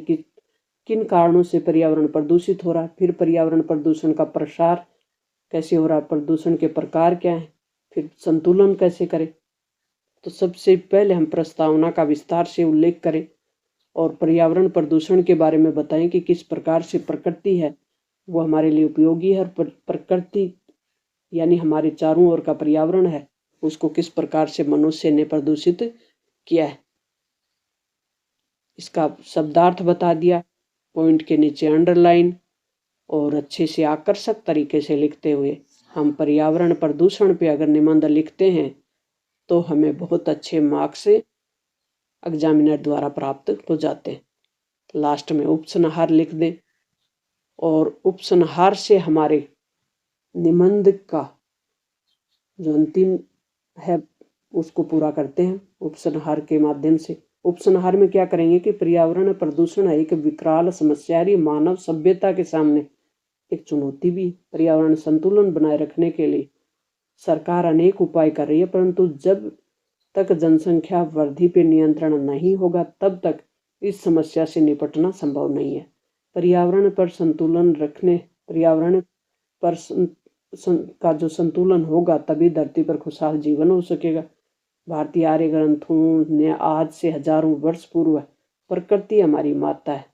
किन कारणों से पर्यावरण प्रदूषित हो रहा है। फिर पर्यावरण प्रदूषण का प्रसार कैसे हो रहा है, प्रदूषण के प्रकार क्या है, फिर संतुलन कैसे करें। तो सबसे पहले हम प्रस्तावना का विस्तार से उल्लेख करें और पर्यावरण प्रदूषण के बारे में बताएं कि किस प्रकार से प्रकृति है वो हमारे लिए उपयोगी है। प्रकृति यानी हमारे चारों ओर का पर्यावरण है उसको किस प्रकार से मनुष्य ने प्रदूषित किया है, इसका शब्दार्थ बता दिया। पॉइंट के नीचे अंडरलाइन और अच्छे से आकर्षक तरीके से लिखते हुए हम पर्यावरण प्रदूषण पे अगर निबंध लिखते हैं तो हमें बहुत अच्छे मार्क्स एग्जामिनर द्वारा प्राप्त हो जाते हैं। लास्ट में उपसंहार लिख दें और उपसंहार से हमारे निबंध का जो अंतिम है उसको पूरा करते हैं उपसंहार के माध्यम से। उपसंहार में क्या करेंगे कि पर्यावरण प्रदूषण है एक विकराल समस्या है, मानव सभ्यता के सामने एक चुनौती भी। पर्यावरण संतुलन बनाए रखने के लिए सरकार अनेक उपाय कर रही है, परंतु जब तक जनसंख्या वृद्धि पर नियंत्रण नहीं होगा तब तक इस समस्या से निपटना संभव नहीं है। पर्यावरण पर संतुलन रखने, पर्यावरण पर का जो संतुलन होगा तभी धरती पर खुशहाल जीवन हो सकेगा। भारतीय आर्य ग्रंथों ने आज से हजारों वर्ष पूर्व प्रकृति हमारी माता है,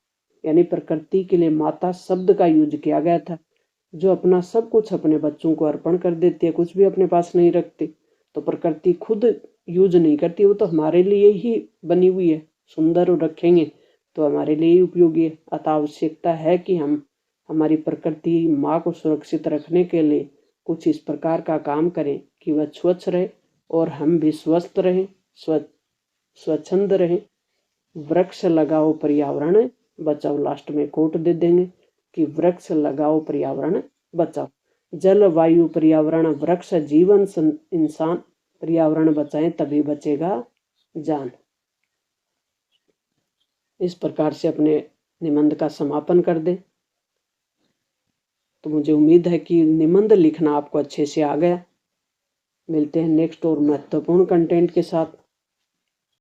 यानी प्रकृति के लिए माता शब्द का यूज किया गया था। जो अपना सब कुछ अपने बच्चों को अर्पण कर देती है, कुछ भी अपने पास नहीं रखती, तो प्रकृति खुद यूज नहीं करती, वो तो हमारे लिए ही बनी हुई है। सुंदर रखेंगे तो हमारे लिए ही उपयोगी है। अतः आवश्यकता है कि हम हमारी प्रकृति माँ को सुरक्षित रखने के लिए कुछ इस प्रकार का काम करें कि वह स्वच्छ रहे और हम भी स्वस्थ रहें, स्वच्छंद रहें। वृक्ष लगाओ पर्यावरण बचाओ। लास्ट में कोट दे देंगे कि वृक्ष लगाओ पर्यावरण बचाओ। जल वायु पर्यावरण वृक्ष जीवन इंसान, पर्यावरण बचाएं तभी बचेगा जान। इस प्रकार से अपने निबंध का समापन कर दें। तो मुझे उम्मीद है कि निबंध लिखना आपको अच्छे से आ गया। मिलते हैं नेक्स्ट और महत्वपूर्ण कंटेंट के साथ।